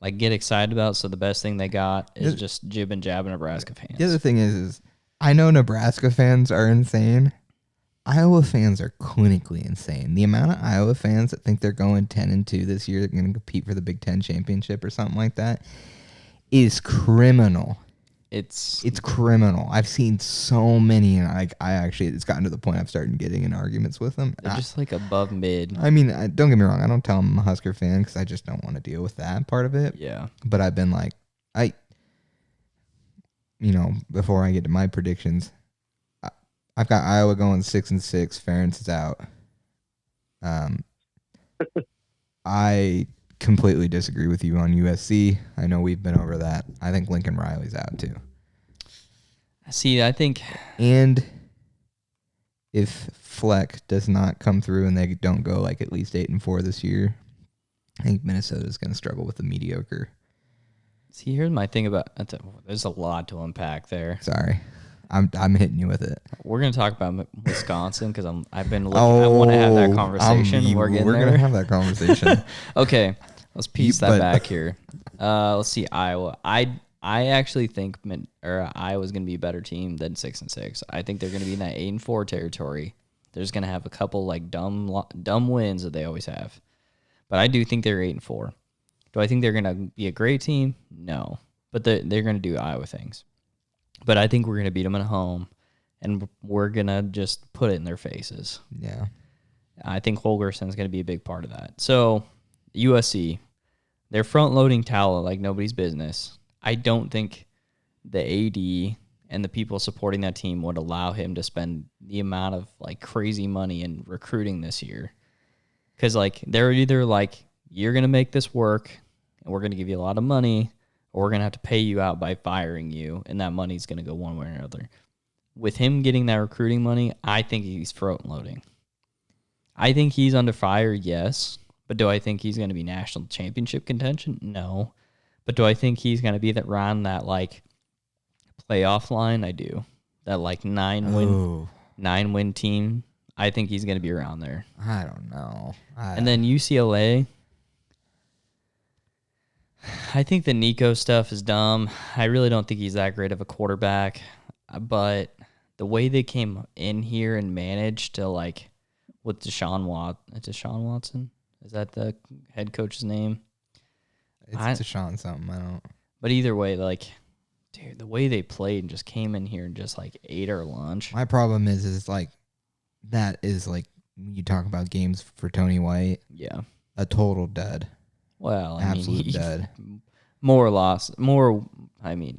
like get excited about. So the best thing they got is just jib and jab Nebraska fans. The other thing is I know Nebraska fans are insane. Iowa fans are clinically insane. The amount of Iowa fans that think they're going 10-2 this year, they're going to compete for the Big Ten championship or something like that, is criminal. It's criminal. I've seen so many, and I actually, it's gotten to the point I've started getting in arguments with them. They're just like above mid. I mean, don't get me wrong. I don't tell them I'm a Husker fan because I just don't want to deal with that part of it. Yeah. But I've been like, before I get to my predictions, I've got Iowa going 6-6. Ferentz is out. I completely disagree with you on USC. I know we've been over that. I think Lincoln Riley's out too. See, I think... And if Fleck does not come through and they don't go like at least 8-4 this year, I think Minnesota's going to struggle with the mediocre. See, here's my thing about... There's a lot to unpack there. Sorry. I'm hitting you with it. We're going to talk about Wisconsin because I've been looking... I want to have that conversation. We're going to have that conversation. Okay, let's piece that back here. Let's see, Iowa. I actually think Iowa's going to be a better team than 6-6. I think they're going to be in that 8-4 territory. They're just going to have a couple like dumb wins that they always have. But I do think they're 8-4. Do I think they're going to be a great team? No. But they're going to do Iowa things. But I think we're going to beat them at home, and we're going to just put it in their faces. Yeah. I think Holgerson's going to be a big part of that. So, USC, they're front-loading talent like nobody's business. I don't think the AD and the people supporting that team would allow him to spend the amount of like crazy money in recruiting this year. Because like they're either like, you're going to make this work, and we're going to give you a lot of money, or we're going to have to pay you out by firing you, and that money's going to go one way or another. With him getting that recruiting money, I think he's front-loading. I think he's under fire, yes. But do I think he's going to be national championship contention? No. But do I think he's going to be around that, like, playoff line? I do. That, like, nine-win team, I think he's going to be around there. I don't know. And then UCLA... I think the Nico stuff is dumb. I really don't think he's that great of a quarterback. But the way they came in here and managed to, like, with Deshaun Watson? Is that the head coach's name? It's Deshaun something. I don't. But either way, like, dude, the way they played and just came in here and just, like, ate our lunch. My problem is like, that is, like, when you talk about games for Tony White. Yeah. A total dud. Well, Absolute dud.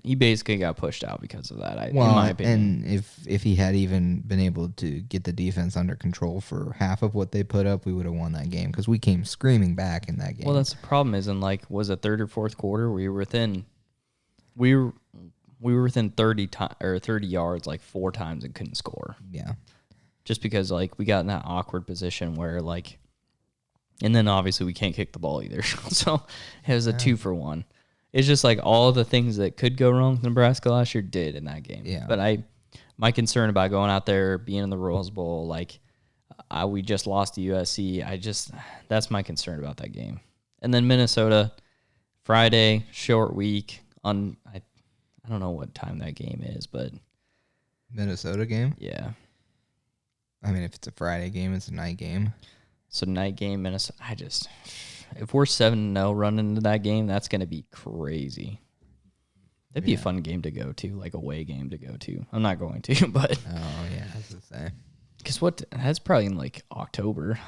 He basically got pushed out because of that, in Well, my opinion. and if he had even been able to get the defense under control for half of what they put up, we would have won that game because we came screaming back in that game. Well, that's the problem. Is in like, was it third or fourth quarter? We were within 30 yards like 4 times and couldn't score. Yeah, just because like we got in that awkward position where like, and then obviously we can't kick the ball either, so it was a 2-for-1. It's just like all the things that could go wrong with Nebraska last year did in that game. Yeah. But my concern about going out there, being in the Rose Bowl, like we just lost to USC. That's my concern about that game. And then Minnesota, Friday, short week. I I don't know what time that game is, but Minnesota game? yeah. I mean, if it's a Friday game, it's a night game. So night game, Minnesota. If we're 7-0 running into that game, that's going to be crazy. That'd be a fun game to go to, like away game to go to. I'm not going to, but Oh yeah, I was gonna say. because that's probably in like October.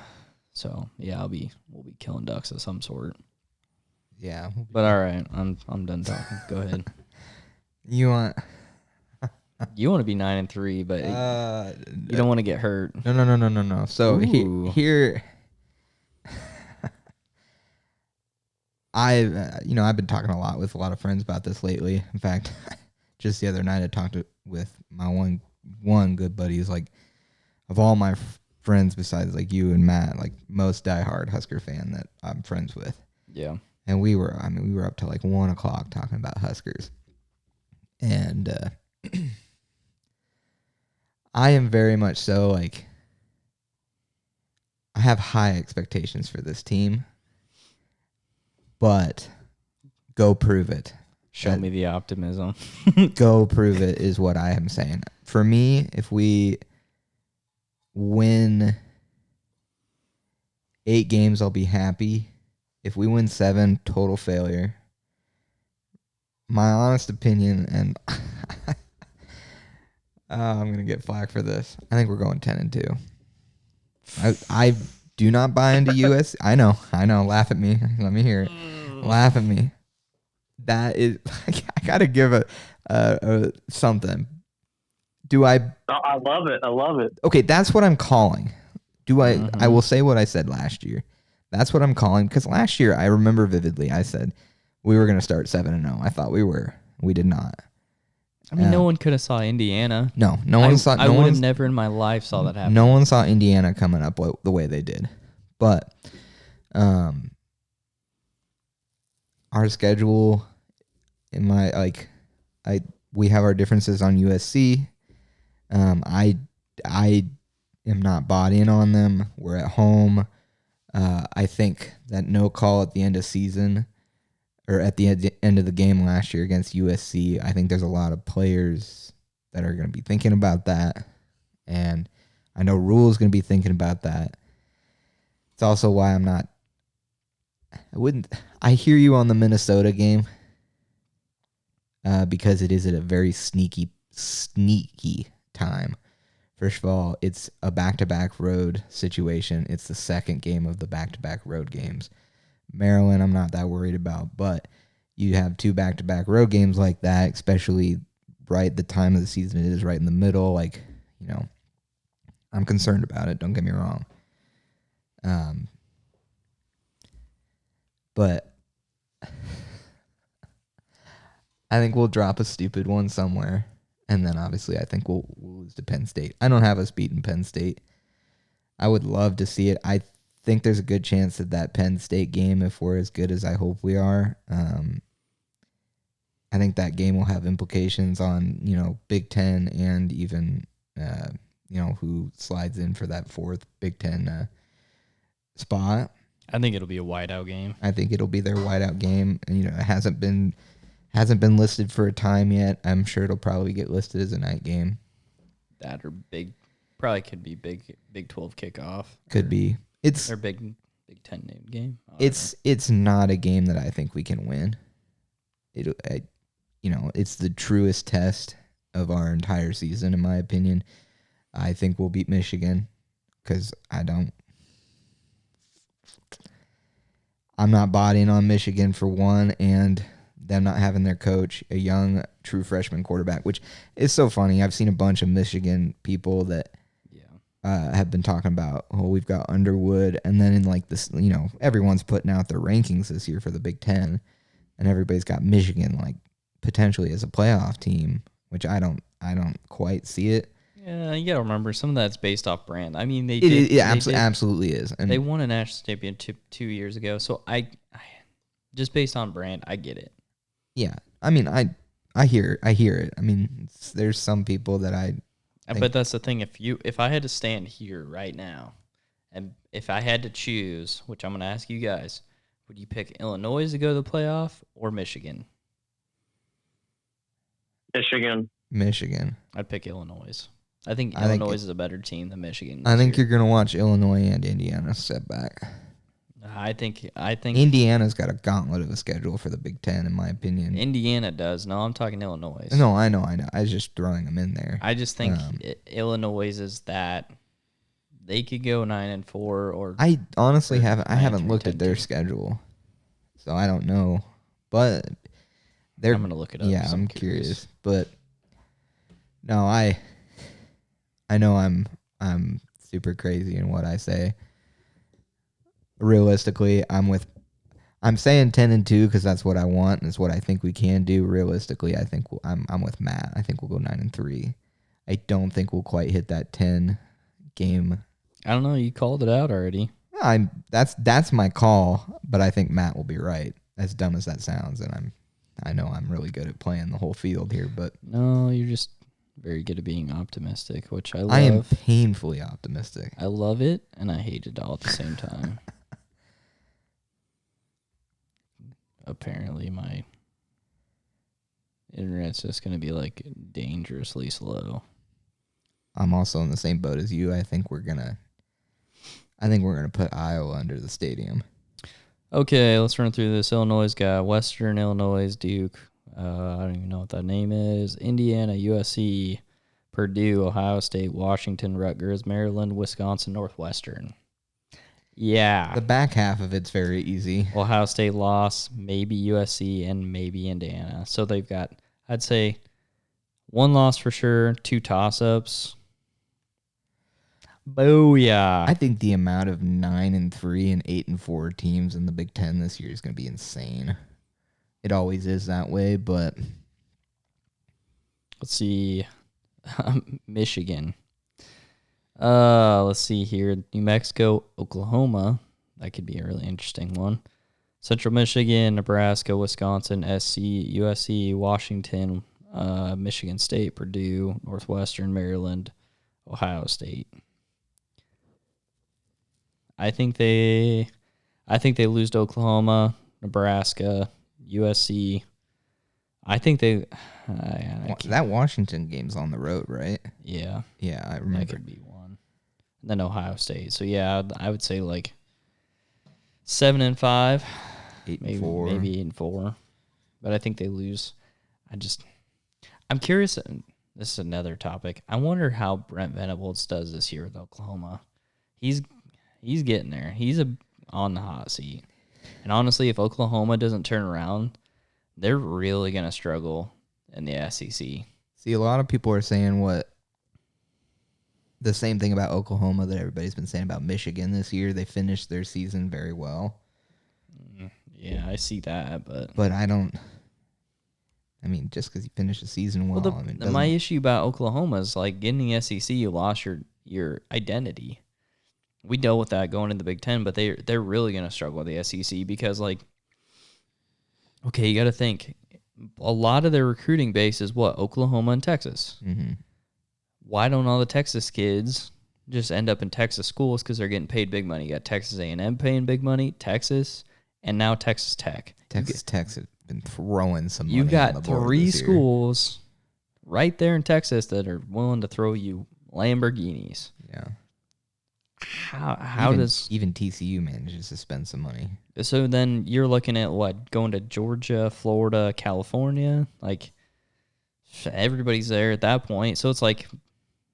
So yeah, we'll be killing ducks of some sort. Yeah. But all right, I'm done talking. Go ahead. You want? You want to be 9-3, but you don't want to get hurt. No. So here, I've been talking a lot with a lot of friends about this lately. In fact, just the other night I talked with my one good buddy who's like, of all my friends besides like you and Matt, like most diehard Husker fan that I'm friends with. Yeah. And we were up to like 1 o'clock talking about Huskers. And I am very much so like, I have high expectations for this team, but go prove it. Show me the optimism. Go prove it is what I am saying. For me, if we win 8 games, I'll be happy. If we win 7, total failure. My honest opinion, and I'm going to get flack for this. I think we're going 10-2. I do not buy into US. I know. Laugh at me. Let me hear it. Laugh at me. That is, I got to give a something. Do I? I love it. I love it. Okay, that's what I'm calling. I will say what I said last year. That's what I'm calling, because last year I remember vividly I said we were going to start 7-0. I thought we were. We did not. I mean, no one could have saw Indiana. No one saw. I would have never in my life saw that happen. No one saw Indiana coming up the way they did. But our schedule, we have our differences on USC. I am not bought in on them. We're at home. I think that no call at the end of season, or at the end of the game last year against USC, I think there's a lot of players that are going to be thinking about that. And I know Rule's going to be thinking about that. It's also why I hear you on the Minnesota game, because it is at a very sneaky time. First of all, it's a back-to-back road situation. It's the second game of the back-to-back road games. Maryland, I'm not that worried about, but you have 2 back-to-back road games like that, especially right the time of the season it is right in the middle. I'm concerned about it. Don't get me wrong. But I think we'll drop a stupid one somewhere. And then obviously I think we'll lose to Penn State. I don't have us beating Penn State. I would love to see it. I think there's a good chance that Penn State game, if we're as good as I hope we are, I think that game will have implications on, Big Ten and even, who slides in for that 4th Big Ten spot. I think it'll be a whiteout game. I think it'll be their whiteout game. And, it hasn't been listed for a time yet. I'm sure it'll probably get listed as a night game. That or probably could be Big 12 kickoff. Could be. Or Big 10 noon game. It's not a game that I think we can win. It's the truest test of our entire season, in my opinion. I think we'll beat Michigan because I'm not bought in on Michigan for one, and them not having their coach, a young true freshman quarterback, which is so funny. I've seen a bunch of Michigan people that have been talking about, we've got Underwood, and then in like this, everyone's putting out their rankings this year for the Big Ten, and everybody's got Michigan like potentially as a playoff team, which I don't quite see it. Yeah, you gotta remember some of that's based off brand. I mean, absolutely is. And they won a national championship 2 years ago, so I just based on brand, I get it. Yeah, I mean, I hear it. I mean, there's some people that but that's the thing. If I had to stand here right now, and if I had to choose, which I'm going to ask you guys, would you pick Illinois to go to the playoff or Michigan? Michigan. I'd pick Illinois. I think Illinois is a better team than Michigan. I think you're going to watch Illinois and Indiana step back. I think Indiana's got a gauntlet of a schedule for the Big Ten, in my opinion. Indiana does. No, I'm talking Illinois. No, I know. I was just throwing them in there. I just think Illinois is that they could go 9-4 or. I honestly haven't looked at their schedule, so I don't know. But I'm gonna look it up. Yeah, I'm curious. But no, I know I'm super crazy in what I say. Realistically, I'm saying 10-2 because that's what I want and it's what I think we can do. Realistically, I think I'm with Matt. I think we'll go 9-3. I don't think we'll quite hit that 10 game. I don't know. You called it out already. That's my call, but I think Matt will be right. As dumb as that sounds, and I know I'm really good at playing the whole field here, but no, you're just very good at being optimistic, which I love. I am painfully optimistic. I love it and I hate it all at the same time. Apparently my internet's just going to be like dangerously slow. I'm also in the same boat as you. I think we're going to put Iowa under the stadium. Okay, let's run through this. Illinois got Western Illinois, Duke. I don't even know what that name is. Indiana, USC, Purdue, Ohio State, Washington, Rutgers, Maryland, Wisconsin, Northwestern. Yeah. The back half of it's very easy. Ohio State loss, maybe USC, and maybe Indiana. So they've got, I'd say, one loss for sure, 2 toss-ups. Booyah. I think the amount of 9-3 and 8-4 teams in the Big Ten this year is going to be insane. It always is that way, but let's see. Michigan. Let's see here. New Mexico, Oklahoma. That could be a really interesting one. Central Michigan, Nebraska, Wisconsin, SC, USC, Washington, Michigan State, Purdue, Northwestern, Maryland, Ohio State. I think they lose to Oklahoma, Nebraska, USC. I think they. That Washington game's on the road, right? Yeah. Yeah, I remember. That could be one. And then Ohio State. So yeah, I would say like 7-5, 8-4, maybe 8-4. But I think they lose. I'm curious. This is another topic. I wonder how Brent Venables does this year with Oklahoma. He's getting there. He's on the hot seat. And honestly, if Oklahoma doesn't turn around, they're really going to struggle in the SEC. See, a lot of people are saying the same thing about Oklahoma that everybody's been saying about Michigan this year. They finished their season very well. Yeah, I see that, but I don't. I mean, just because you finish the season well, my issue about Oklahoma is like getting the SEC, you lost your identity. We dealt with that going into the Big Ten, but they're really going to struggle with the SEC because, like, okay, you got to think. A lot of their recruiting base is what? Oklahoma and Texas. Mm-hmm. Why don't all the Texas kids just end up in Texas schools because they're getting paid big money? You got Texas A&M paying big money, Texas, and now Texas Tech. Texas Tech's been throwing some money. You've got 3 schools right there in Texas that are willing to throw you Lamborghinis. Yeah. How does even TCU manages to spend some money? So then you're looking at what, going to Georgia, Florida, California, like everybody's there at that point. So it's like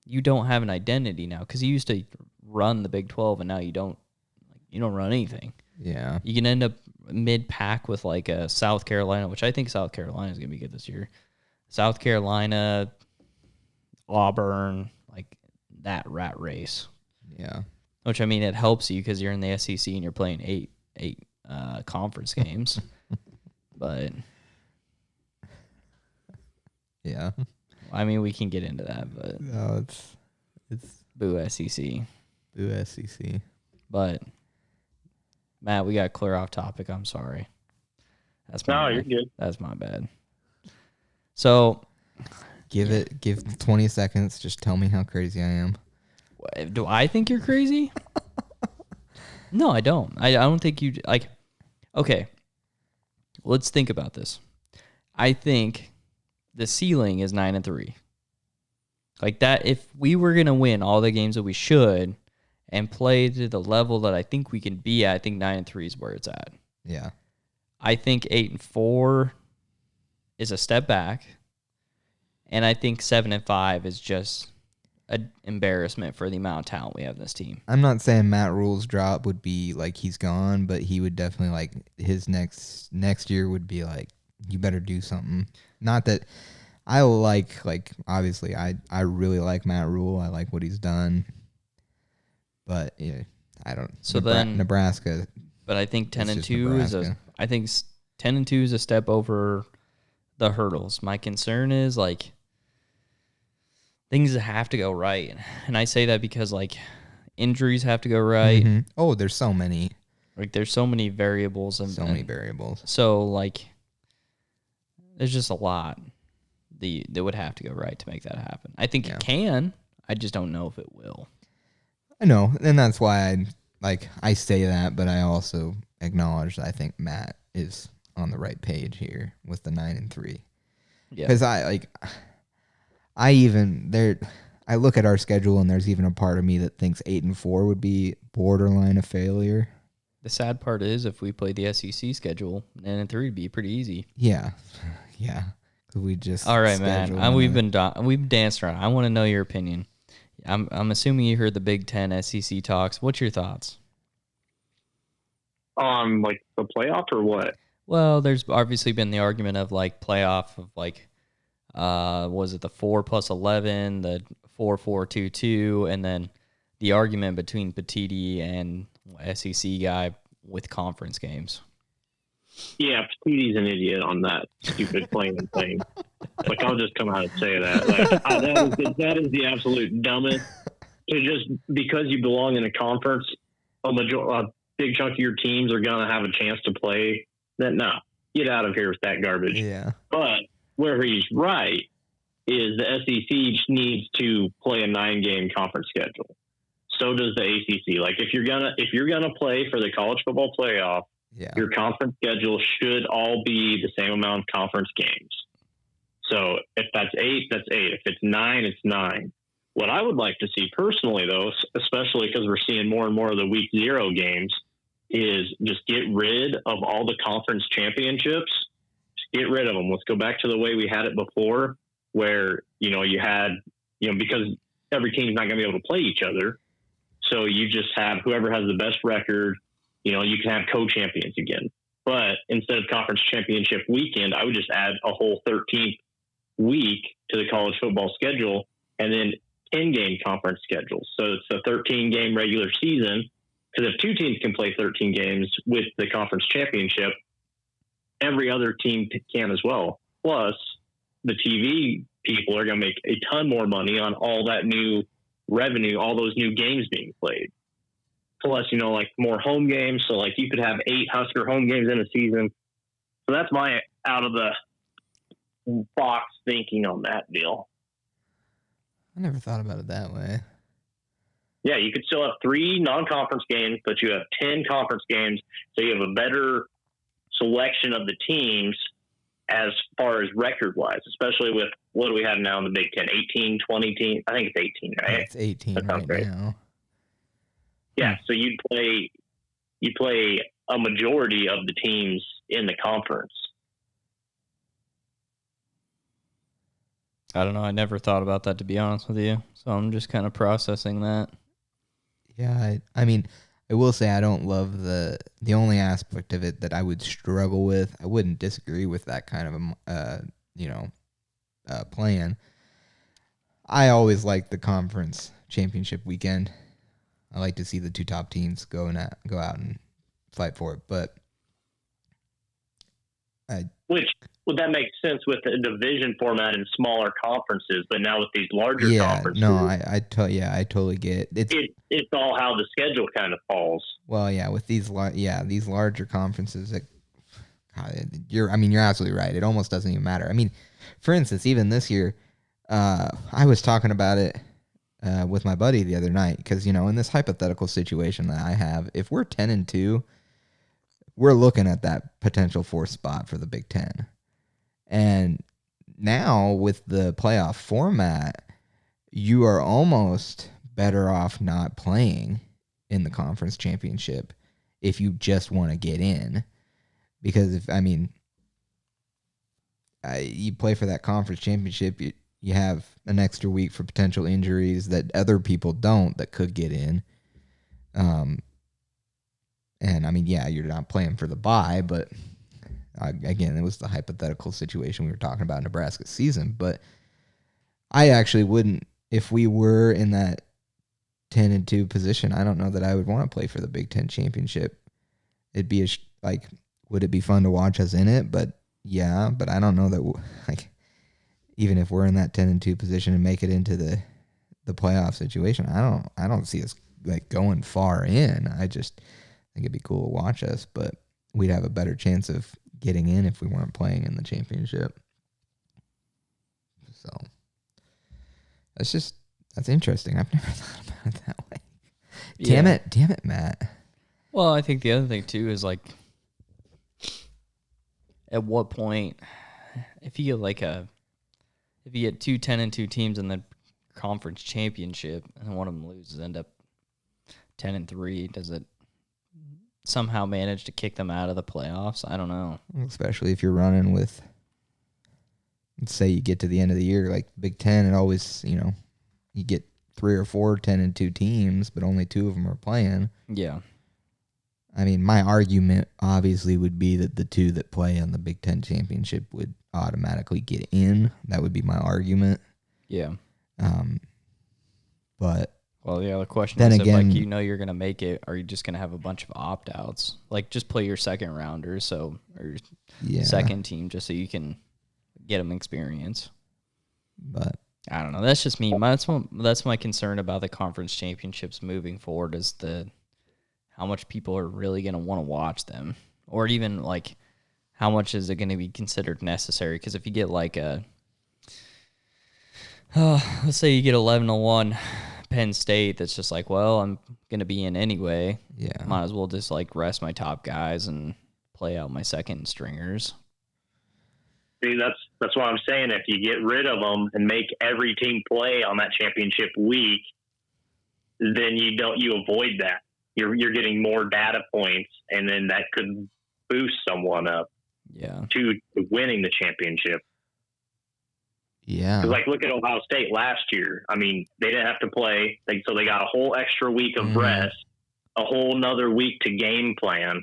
you don't have an identity now because you used to run the Big 12 and now you don't run anything. Yeah, you can end up mid-pack with like a South Carolina, which I think South Carolina is going to be good this year. South Carolina, Auburn, like that rat race. Yeah. Which, I mean, it helps you because you're in the SEC and you're playing eight conference games. But yeah, I mean, we can get into that. But no, it's boo SEC. Boo SEC. But Matt, we got to clear off topic. I'm sorry. You're good. That's my bad. So give 20 seconds. Just tell me how crazy I am. Do I think you're crazy? No, I don't. I don't think you like. Okay, let's think about this. I think the ceiling is 9-3. Like that, if we were gonna win all the games that we should and play to the level that I think we can be at, I think 9-3 is where it's at. Yeah. I think 8-4 is a step back, and I think 7-5 is just an embarrassment for the amount of talent we have in this team. I'm not saying Matt Rule's drop would be like he's gone, but he would definitely like his next year would be like you better do something. Not that I like obviously I really like Matt Rule. I like what he's done, but yeah, I don't. So then Nebraska. But I think 10-2 is a. I think 10-2 is a step over the hurdles. My concern is like things have to go right, and I say that because like injuries have to go right. Mm-hmm. Oh, there's so many. Like there's so many variables and many variables. So like there's just a lot that would have to go right to make that happen. I think it can. I just don't know if it will. I know, and that's why I say that, but I also acknowledge that I think Matt is on the right page here with the 9-3. Yeah. Because I look at our schedule and there's even a part of me that thinks 8-4 would be borderline a failure. The sad part is if we played the SEC schedule, 9-3 would be pretty easy. Yeah. Yeah. We just all right, man. We've danced around. I want to know your opinion. I'm assuming you heard the Big Ten SEC talks. What's your thoughts? On like the playoff or what? Well, there's obviously been the argument of like playoff of like, was it the 4+11, the 4-4-2-2, and then the argument between Petiti and SEC guy with conference games. Yeah, Petiti's an idiot on that stupid playing thing. Like, I'll just come out and say that. Like, that is the absolute dumbest. To just because you belong in a conference, a big chunk of your teams are going to have a chance to play. Then no, get out of here with that garbage. Yeah. But where he's right is the SEC needs to play a 9-game conference schedule. So does the ACC. Like, if you're gonna play for the college football playoff, your conference schedule should all be the same amount of conference games. So if that's 8, that's 8. If it's 9, it's 9. What I would like to see personally, though, especially because we're seeing more and more of the week 0 games, is just get rid of all the conference championships. Just get rid of them. Let's go back to the way we had it before, where, you had, because every team's not going to be able to play each other. So you just have whoever has the best record, you can have co-champions again. But instead of conference championship weekend, I would just add a whole 13th week to the college football schedule and then 10-game conference schedule. So it's a 13-game regular season, because if 2 teams can play 13 games with the conference championship, every other team can as well. Plus, the TV people are going to make a ton more money on all that new revenue, all those new games being played. Plus, like more home games. So like you could have 8 Husker home games in a season. So that's my out of the box thinking on that deal. I never thought about it that way. Yeah, you could still have 3 non-conference games, but you have 10 conference games. So you have a better selection of the teams as far as record-wise, especially with what do we have now in the Big Ten? 18, 20 teams? I think it's 18, right? It's 18 right now. Yeah, so you play a majority of the teams in the conference. I don't know. I never thought about that, to be honest with you. So I'm just kind of processing that. Yeah, I mean, I will say I don't love the only aspect of it that I would struggle with. I wouldn't disagree with that kind of plan. I always like the conference championship weekend. I like to see the 2 top teams go out and fight for it. But would that make sense with the division format in smaller conferences, but now with these larger conferences? No, I totally get it. It's all how the schedule kind of falls. Well, yeah, with these larger conferences, you're absolutely right. It almost doesn't even matter. I mean, for instance, even this year, I was talking about it with my buddy the other night because in this hypothetical situation that I have, if we're 10-2, we're looking at that potential 4th spot for the Big Ten. And now with the playoff format, you are almost better off not playing in the conference championship if you just want to get in. Because, you play for that conference championship, you have an extra week for potential injuries that other people don't that could get in. You're not playing for the bye, but again, it was the hypothetical situation we were talking about in Nebraska's season. But I actually wouldn't, if we were in that 10-2 position, I don't know that I would want to play for the Big Ten championship. It'd be would it be fun to watch us in it? But yeah, but I don't know that even if we're in that 10-2 position and make it into the playoff situation, I don't see us going far in. I just think it'd be cool to watch us, but we'd have a better chance of getting in if we weren't playing in the championship. So that's interesting. I've never thought about it that way. Damn it, Matt. Well, I think the other thing too is at what point, if you get two 10-2 teams in the conference championship and one of them loses, end up 10-3, does it somehow manage to kick them out of the playoffs? I don't know. Especially if you're running with, let's say you get to the end of the year, like Big Ten, it always, you get 3 or 4 10-2 teams, but only 2 of them are playing. Yeah. My argument obviously would be that the 2 that play on the Big Ten championship would automatically get in. That would be my argument. Yeah. But well, the other question then is, again, if you're going to make it, are you just going to have a bunch of opt-outs? Just play your second rounders, or your second team, just so you can get them experience. But I don't know. That's just me. That's my concern about the conference championships moving forward, is how much people are really going to want to watch them, or even how much is it going to be considered necessary? Because if you get let's say you get 11-1 Penn State, that's just I'm going to be in anyway. Yeah, might as well just rest my top guys and play out my second stringers. See, that's what I'm saying. If you get rid of them and make every team play on that championship week, then you avoid that. You're getting more data points, and then that could boost someone up to winning the championship. Yeah. Look at Ohio State last year. They didn't have to play, so they got a whole extra week of rest, a whole nother week to game plan,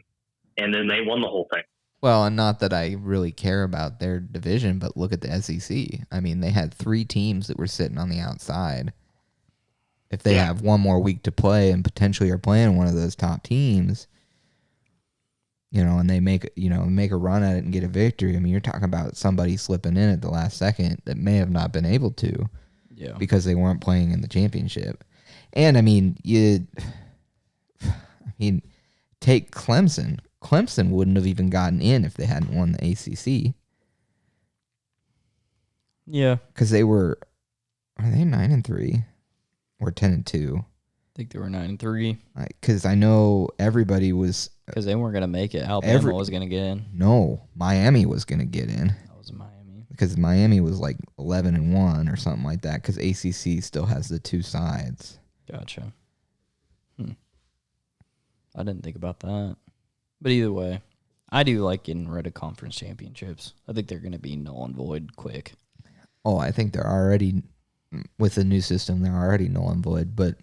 and then they won the whole thing. Well, and not that I really care about their division, but look at the SEC. They had 3 teams that were sitting on the outside. If they have one more week to play and potentially are playing one of those top teams, and they make a run at it and get a victory, you're talking about somebody slipping in at the last second that may have not been able to, because they weren't playing in the championship. And take Clemson. Clemson wouldn't have even gotten in if they hadn't won the ACC. Yeah, because are they 9-3 or 10-2? I think they were 9-3. Because I know everybody was, because they weren't going to make it. Alabama was going to get in. No, Miami was going to get in. That was Miami. Because Miami was 11-1 or something like that. Because ACC still has the 2 sides. Gotcha. I didn't think about that. But either way, I do like getting rid of conference championships. I think they're going to be null and void quick. Oh, I think they're already, with the new system, they're already null and void. But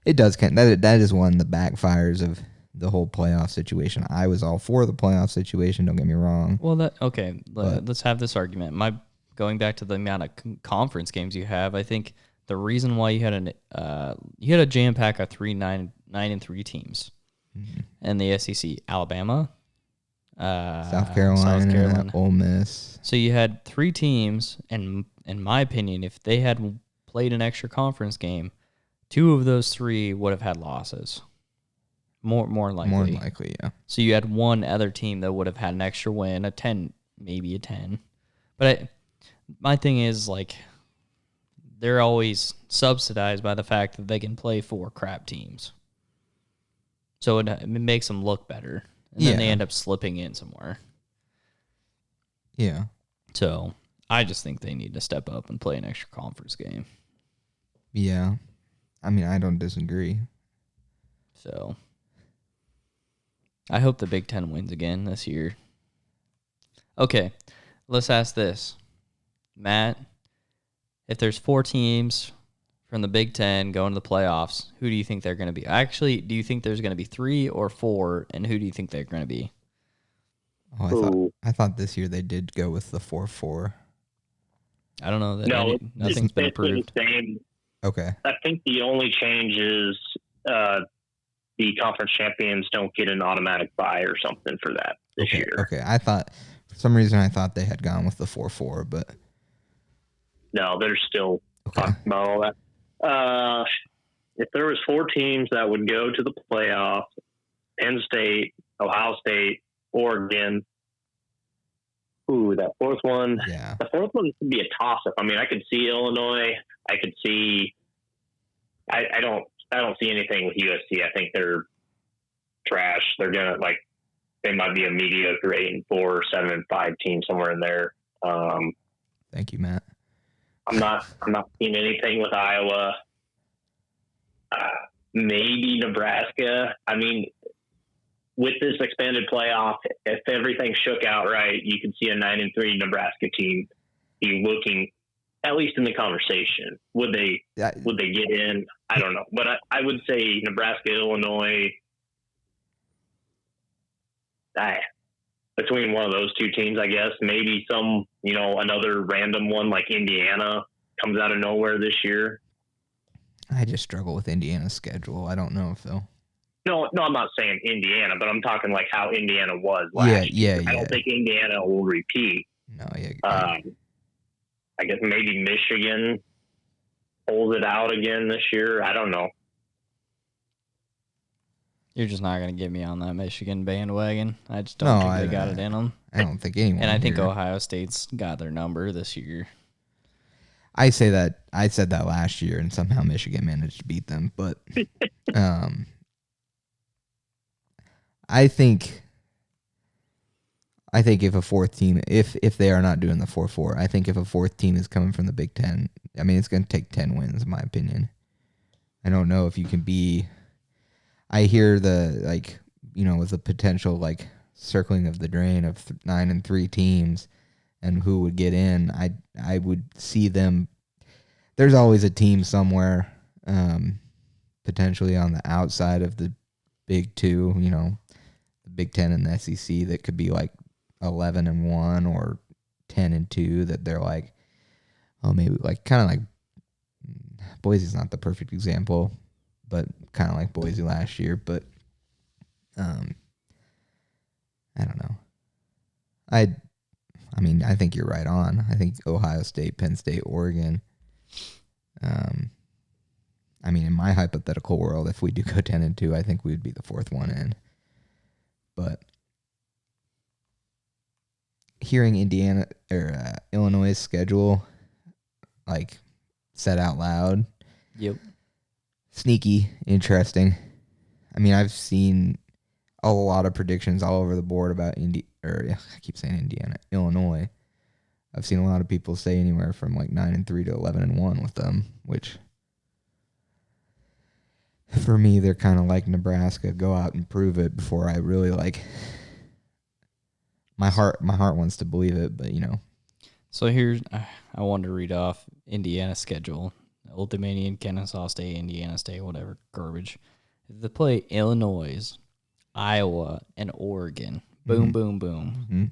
it does that is one of the backfires of the whole playoff situation. I was all for the playoff situation, don't get me wrong. Well, let's have this argument. Going back to the amount of conference games you have, I think the reason why you had a jam pack of 9-3 teams. And the SEC, Alabama, South Carolina, Ole Miss. So you had 3 teams, and in my opinion, if they had played an extra conference game, 2 of those 3 would have had losses. More likely. More likely, yeah. So you had one other team that would have had an extra win, maybe a 10. But my thing is, they're always subsidized by the fact that they can play 4 crap teams. So it makes them look better. And then they end up slipping in somewhere. Yeah. So I just think they need to step up and play an extra conference game. Yeah. I mean, I don't disagree. So I hope the Big Ten wins again this year. Okay, let's ask this. Matt, if there's 4 teams from the Big Ten going to the playoffs, who do you think they're going to be? Actually, do you think there's going to be 3 or 4, and who do you think they're going to be? Oh, I thought this year they did go with the 4-4. I don't know. Nothing's been approved. The same. Okay. I think the only change is the conference champions don't get an automatic bye or something for that this year. Okay. I thought, for some reason, they had gone with the 4-4, but. No, they're still talking about all that. If there was 4 teams that would go to the playoffs, Penn State, Ohio State, Oregon. Ooh, that 4th one. Yeah. The 4th one could be a toss-up. I mean, I could see Illinois. I could see. I don't see anything with USC. I think they're trash. They're gonna they might be a mediocre 8-4, 7-5 team somewhere in there. Thank you, Matt. I'm not seeing anything with Iowa. Maybe Nebraska. I mean, with this expanded playoff, if everything shook out right, you could see a 9-3 Nebraska team be looking at least in the conversation. Would they get in? I don't know, but I would say Nebraska, Illinois. Between one of those 2 teams, I guess maybe another random one like Indiana comes out of nowhere this year. I just struggle with Indiana's schedule. I don't know if they'll. No, I'm not saying Indiana, but I'm talking like how Indiana was last year. I don't think Indiana will repeat. No, yeah. I guess maybe Michigan pulls it out again this year. I don't know. You're just not going to get me on that Michigan bandwagon. I just don't think they got it in them. I don't think anyone. And I think Ohio State's got their number this year. I said that last year, and somehow Michigan managed to beat them. But I think if a 4th team, if they are not doing the 4-4, I think if a 4th team is coming from the Big Ten, I mean, it's going to take 10 wins, in my opinion. I don't know if you can be. I hear with the potential circling of the drain of 9-3 teams, and who would get in. I would see them. There's always a team somewhere, potentially on the outside of the Big 2, the Big 10 and the SEC, that could be 11-1 or 10-2, that they're maybe Boise's not the perfect example, but kind of like Boise last year. But I don't know. I mean, I think you're right on. I think Ohio State, Penn State, Oregon. I mean, in my hypothetical world, if we do go 10-2, I think we would be the 4th one in. But hearing Indiana or Illinois' schedule said out loud, yep, sneaky, interesting. I mean, I've seen a lot of predictions all over the board about I keep saying Indiana, Illinois. I've seen a lot of people say anywhere from 9-3 to 11-1 with them, which for me, they're kind of like Nebraska. Go out and prove it before I really my heart wants to believe it, but So here's, I wanted to read off Indiana's schedule. Old Dominion, Kennesaw State, Indiana State, whatever, garbage. They play Illinois, Iowa, and Oregon. Boom, boom, boom. Mm-hmm.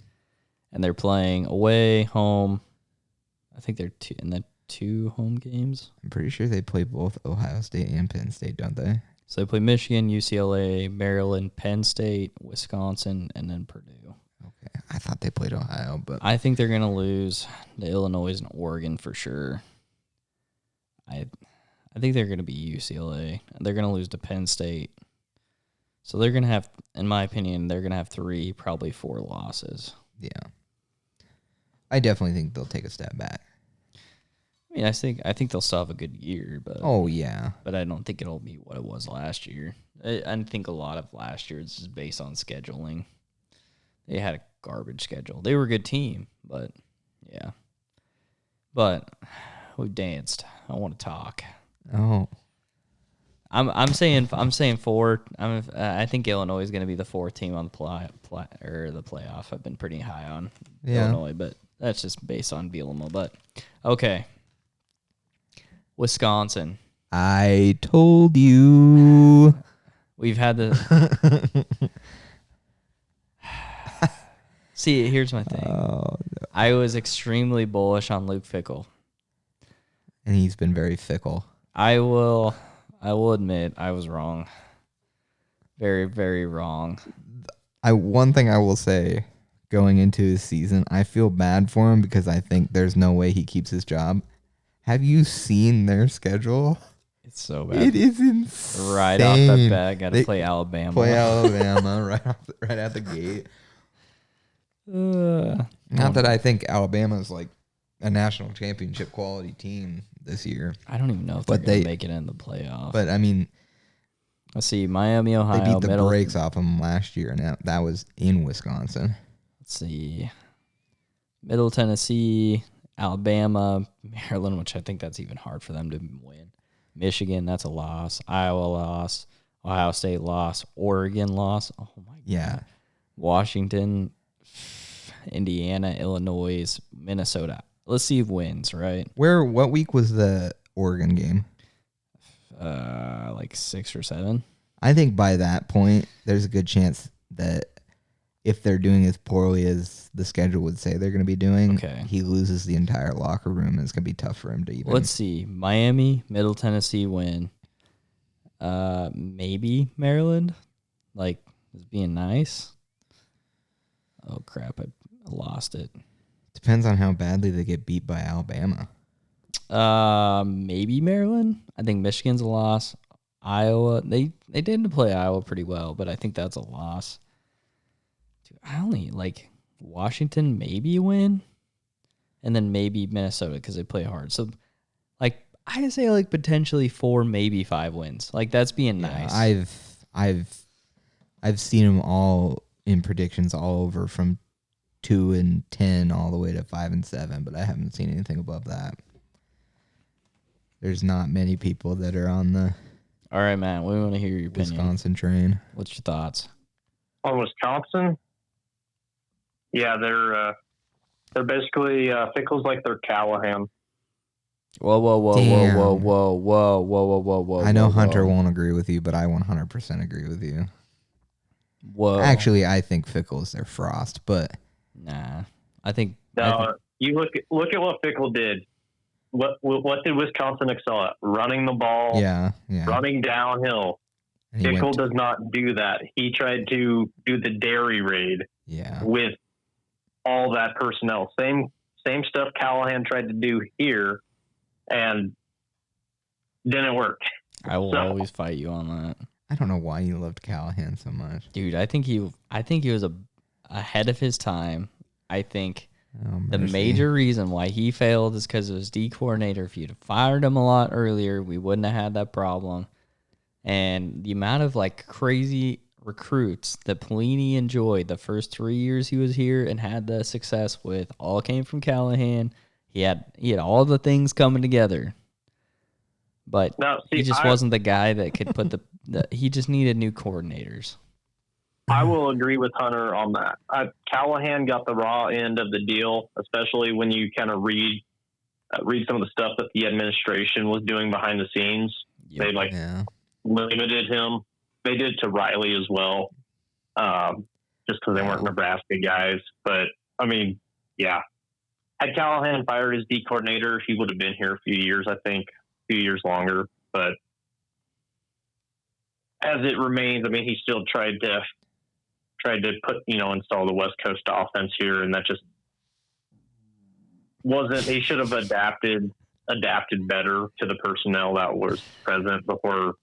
And they're playing away, home. I think they're in the 2 home games. I'm pretty sure they play both Ohio State and Penn State, don't they? So they play Michigan, UCLA, Maryland, Penn State, Wisconsin, and then Purdue. Okay. I thought they played Ohio, but I think they're going to lose to Illinois and Oregon for sure. I think they're going to be UCLA. They're going to lose to Penn State. So they're going to have, in my opinion, they're going to have 3, probably 4 losses. Yeah. I definitely think they'll take a step back. I mean, I think they'll still have a good year, but yeah. But I don't think it'll be what it was last year. I think a lot of last year is just based on scheduling. They had a garbage schedule. They were a good team, but yeah. But we danced. I want to talk. Oh, I'm saying 4. I think Illinois is going to be the 4th team on the the playoff. I've been pretty high on Illinois, but that's just based on Bielema. But okay, Wisconsin. I told you. We've had the. See, here's my thing. Oh, no. I was extremely bullish on Luke Fickell. And he's been very fickle. I will admit I was wrong. Very, very wrong. One thing I will say going into his season, I feel bad for him because I think there's no way he keeps his job. Have you seen their schedule? It's so bad. It is insane. Right off the bat, got to play Alabama. Play Alabama right out the gate. Not that I think Alabama's like a national championship quality team this year. I don't even know if they're going to make it in the playoff. But I mean, let's see, Miami, Ohio. They beat the brakes off them last year, and that was in Wisconsin. Let's see, Middle Tennessee, Alabama, Maryland, which I think that's even hard for them to win. Michigan, that's a loss. Iowa loss. Ohio State loss. Oregon loss. Oh my god. Yeah. Washington, Indiana, Illinois, Minnesota. Let's see who wins, right? What week was the Oregon game? Like 6 or 7. I think by that point, there's a good chance that if they're doing as poorly as the schedule would say they're going to be doing, he loses the entire locker room, and it's going to be tough for him to even. Let's see. Miami, Middle Tennessee win. Maybe Maryland. Like, is being nice. Oh, crap. I lost it. Depends on how badly they get beat by Alabama. Maybe Maryland. I think Michigan's a loss. Iowa, they didn't play Iowa pretty well, but I think that's a loss. Dude, I only like Washington, maybe a win, and then maybe Minnesota because they play hard. So, like, I say like potentially 4, maybe 5 wins. Like, that's being nice. I've seen them all in predictions all over from 2-10 all the way to 5-7, but I haven't seen anything above that. There's not many people that are on the. All right, Matt. We want to hear your opinion. Wisconsin train. What's your thoughts on Wisconsin? Yeah, they're basically Fickle's like their Callahan. Whoa. I know Hunter won't agree with you, but I 100% agree with you. Whoa. Actually, I think Fickle's their Frost, but nah. I think you look at what Fickle did. What did Wisconsin excel at? Running the ball. Yeah. Running downhill. Fickle does not do that. He tried to do the dairy raid. Yeah. With all that personnel. Same stuff Callahan tried to do here, and didn't work. I will always fight you on that. I don't know why you loved Callahan so much, dude. I think he was ahead of his time. I think the major reason why he failed is because of his D coordinator. If you'd have fired him a lot earlier, we wouldn't have had that problem. And the amount of like crazy recruits that Pelini enjoyed the first 3 years he was here and had the success with all came from Callahan. He had all the things coming together, but he just wasn't the guy that could put he just needed new coordinators. I will agree with Hunter on that. Callahan got the raw end of the deal, especially when you kind of read some of the stuff that the administration was doing behind the scenes. Yep. They limited him. They did to Riley as well, just because they weren't Nebraska guys. But, I mean, yeah. Had Callahan fired his D coordinator, he would have been here a few years, I think, a few years longer. But as it remains, I mean, he still tried to put, install the West Coast offense here, and that just wasn't. He should have adapted better to the personnel that was present before.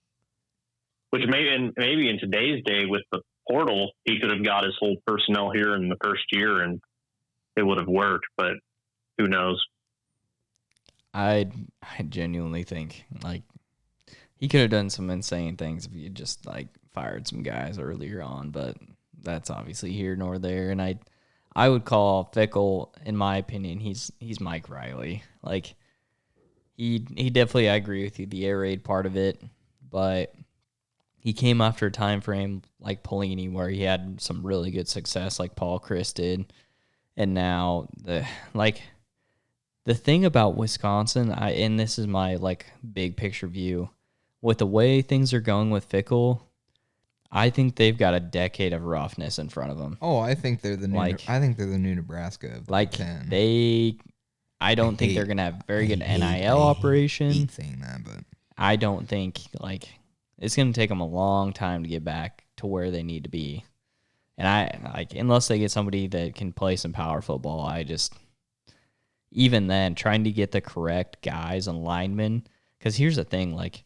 Which maybe in today's day with the portal, he could have got his whole personnel here in the first year, and it would have worked. But who knows? I genuinely think like he could have done some insane things if he had just like fired some guys earlier on, but that's obviously here nor there. And I would call Fickle, in my opinion, he's Mike Riley. Like he definitely, I agree with you, the air raid part of it, but he came after a time frame like Pelini where he had some really good success like Paul Chris did. And now the thing about Wisconsin, and this is my like big picture view, with the way things are going with Fickle, I think they've got a decade of roughness in front of them. Oh, I think they're the new. I think they're the new Nebraska of the like 10. I don't think they're gonna have very good NIL operation. I hate saying that, but I don't think like it's gonna take them a long time to get back to where they need to be. And I like unless they get somebody that can play some power football, I just even then trying to get the correct guys and linemen. Because here's the thing, like,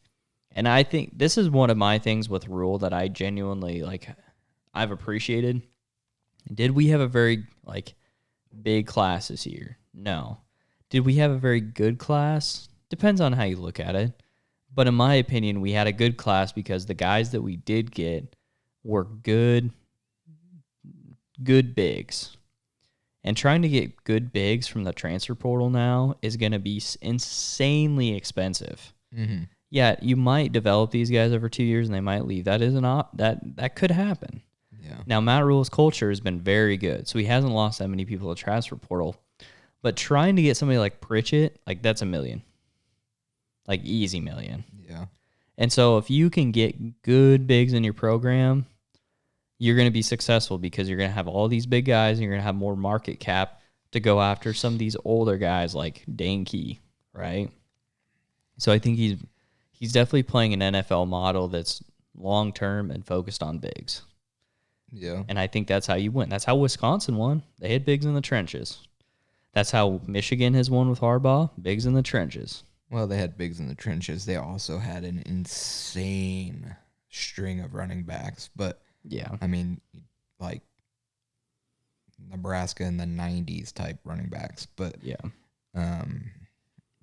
and I think this is one of my things with Rule that I genuinely like. I've appreciated. Did we have a very like big class this year? No. Did we have a very good class? Depends on how you look at it. But in my opinion, we had a good class because the guys that we did get were good bigs. And trying to get good bigs from the transfer portal now is going to be insanely expensive. Mm-hmm. Yeah, you might develop these guys over 2 years and they might leave. That is that could happen. Yeah. Now, Matt Rule's culture has been very good, so he hasn't lost that many people to transfer portal. But trying to get somebody like Pritchett, like that's $1 million. Like easy $1 million. Yeah. And so if you can get good bigs in your program, you're going to be successful because you're going to have all these big guys and you're going to have more market cap to go after some of these older guys like Dane Key, right? So I think he's definitely playing an NFL model that's long-term and focused on bigs. Yeah. And I think that's how you win. That's how Wisconsin won. They had bigs in the trenches. That's how Michigan has won with Harbaugh, bigs in the trenches. Well, they had bigs in the trenches. They also had an insane string of running backs. But, yeah, I mean, like Nebraska in the 90s type running backs. But, yeah.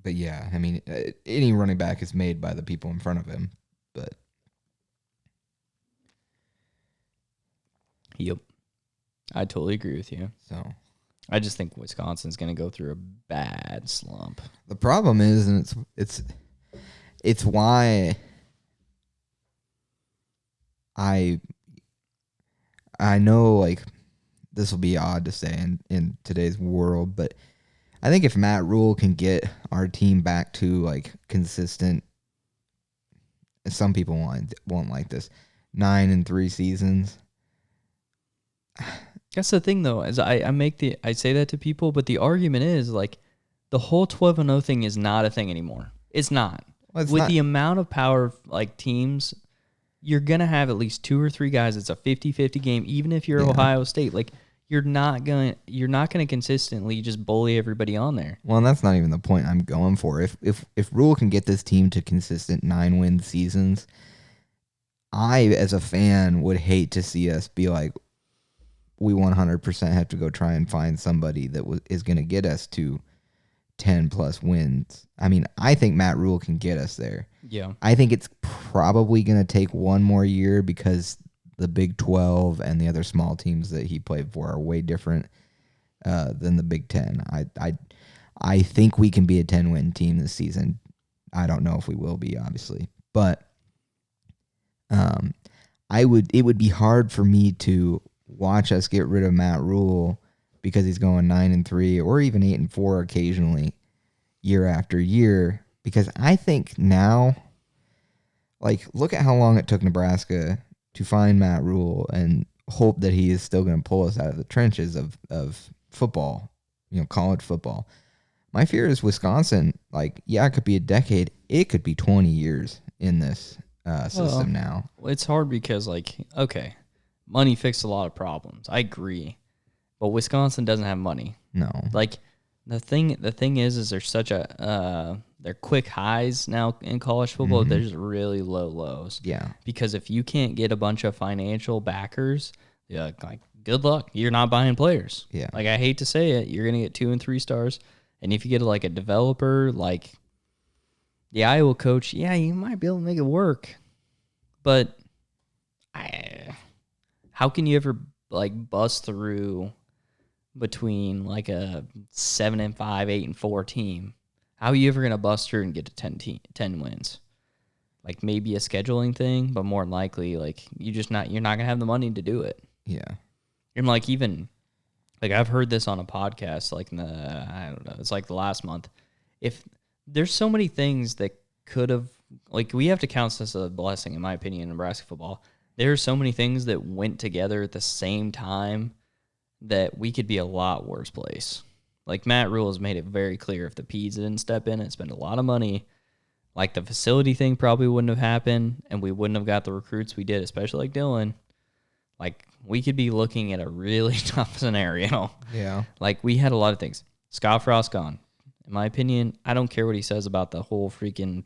But, yeah, I mean, any running back is made by the people in front of him. But, yep. I totally agree with you. So, I just think Wisconsin's going to go through a bad slump. the problem is, and it's why I know, like, this will be odd to say in today's world, but I think if Matt Rule can get our team back to, like, consistent, some people won't like this, 9-3 seasons. That's the thing, though, is I say that to people, but the argument is, like, the whole 12-0 thing is not a thing anymore. It's not. Well, With the amount of power, like, teams, you're going to have at least 2 or 3 guys. It's a 50-50 game, even if you're Ohio State. Like, you're not going to consistently just bully everybody on there. Well, and that's not even the point I'm going for. If Rule can get this team to consistent 9-win seasons, I, as a fan, would hate to see us be like, we 100% have to go try and find somebody that is going to get us to 10-plus wins. I mean, I think Matt Rule can get us there. Yeah. I think it's probably going to take one more year because the Big 12 and the other small teams that he played for are way different than the Big 10. I think we can be a 10-win team this season. I don't know if we will be, obviously. But it would be hard for me to watch us get rid of Matt Rule because he's going 9-3 or even 8-4 occasionally year after year. Because I think now, like, look at how long it took Nebraska to find Matt Rule and hope that he is still going to pull us out of the trenches of football, college football. My fear is Wisconsin, like, yeah, it could be a decade. It could be 20 years in this system now. It's hard because, like, okay, money fixed a lot of problems. I agree. But Wisconsin doesn't have money. No. Like, the thing is there's such a they're quick highs now in college football. Mm-hmm. There's really low lows. Yeah. Because if you can't get a bunch of financial backers, like good luck. You're not buying players. Yeah. Like, I hate to say it, you're gonna get 2 and 3 stars. And if you get like a developer, like the Iowa coach, yeah, you might be able to make it work. But how can you ever like bust through between like a 7-5, 8-4 team, how are you ever gonna bust through and get to 10 wins? Like maybe a scheduling thing, but more than likely, like you're not gonna have the money to do it. Yeah. And like even like I've heard this on a podcast, like I don't know, it's like the last month. If there's so many things that could have, like we have to count this as a blessing, in my opinion, in Nebraska football. There are so many things that went together at the same time that we could be a lot worse place. Like Matt Rule has made it very clear if the Peds didn't step in and spend a lot of money, like the facility thing probably wouldn't have happened, and we wouldn't have got the recruits we did, especially like Dylan. Like we could be looking at a really tough scenario. Yeah. Like we had a lot of things. Scott Frost gone. In my opinion, I don't care what he says about the whole freaking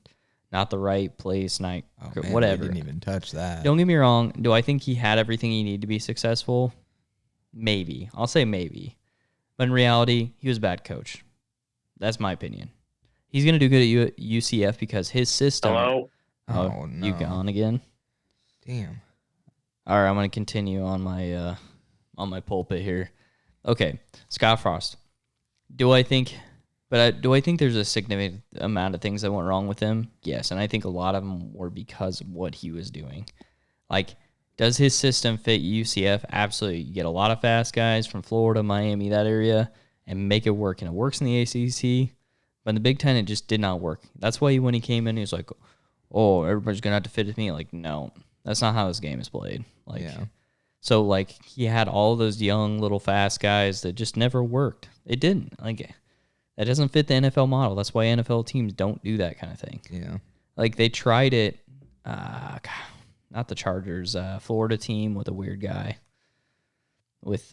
not the right place, whatever. We didn't even touch that. Don't get me wrong. Do I think he had everything he needed to be successful? Maybe. I'll say maybe. But in reality, he was a bad coach. That's my opinion. He's going to do good at UCF because his system... Hello? Oh, no. You gone again? Damn. All right, I'm going to continue on my pulpit here. Okay, Scott Frost. Do I think there's a significant amount of things that went wrong with him? Yes, and I think a lot of them were because of what he was doing. Like, does his system fit UCF? Absolutely. You get a lot of fast guys from Florida, Miami, that area, and make it work. And it works in the ACC, but in the Big Ten, it just did not work. That's why when he came in, he was like, oh, everybody's going to have to fit with me. Like, no, that's not how this game is played. Like, yeah. So, like, he had all those young little fast guys that just never worked. It didn't. Like, that doesn't fit the NFL model. That's why NFL teams don't do that kind of thing. Yeah. Like, they tried it, not the Chargers, Florida team with a weird guy with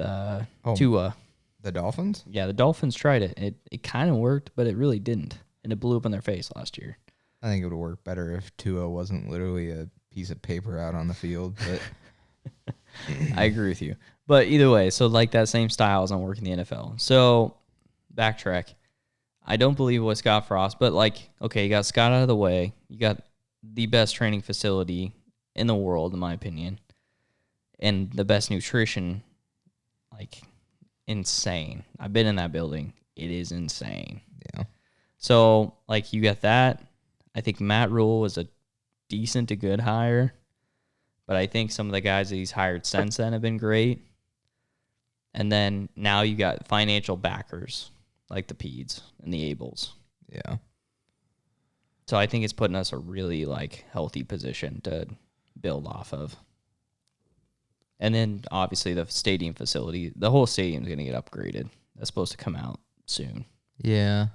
Tua. The Dolphins? Yeah, the Dolphins tried it. It kind of worked, but it really didn't. And it blew up in their face last year. I think it would work better if Tua wasn't literally a piece of paper out on the field, but... I agree with you. But either way, so like that same style doesn't work in the NFL. So, backtrack. I don't believe it was Scott Frost, but like, okay, you got Scott out of the way. You got the best training facility in the world, in my opinion, and the best nutrition, like, insane. I've been in that building. It is insane. Yeah. So, like, you got that. I think Matt Rule was a decent to good hire. But I think some of the guys that he's hired since then have been great. And then now you got financial backers like the Peds and the Ables. Yeah. So I think it's putting us a really like healthy position to build off of. And then obviously the stadium facility, the whole stadium is going to get upgraded. That's supposed to come out soon. Yeah.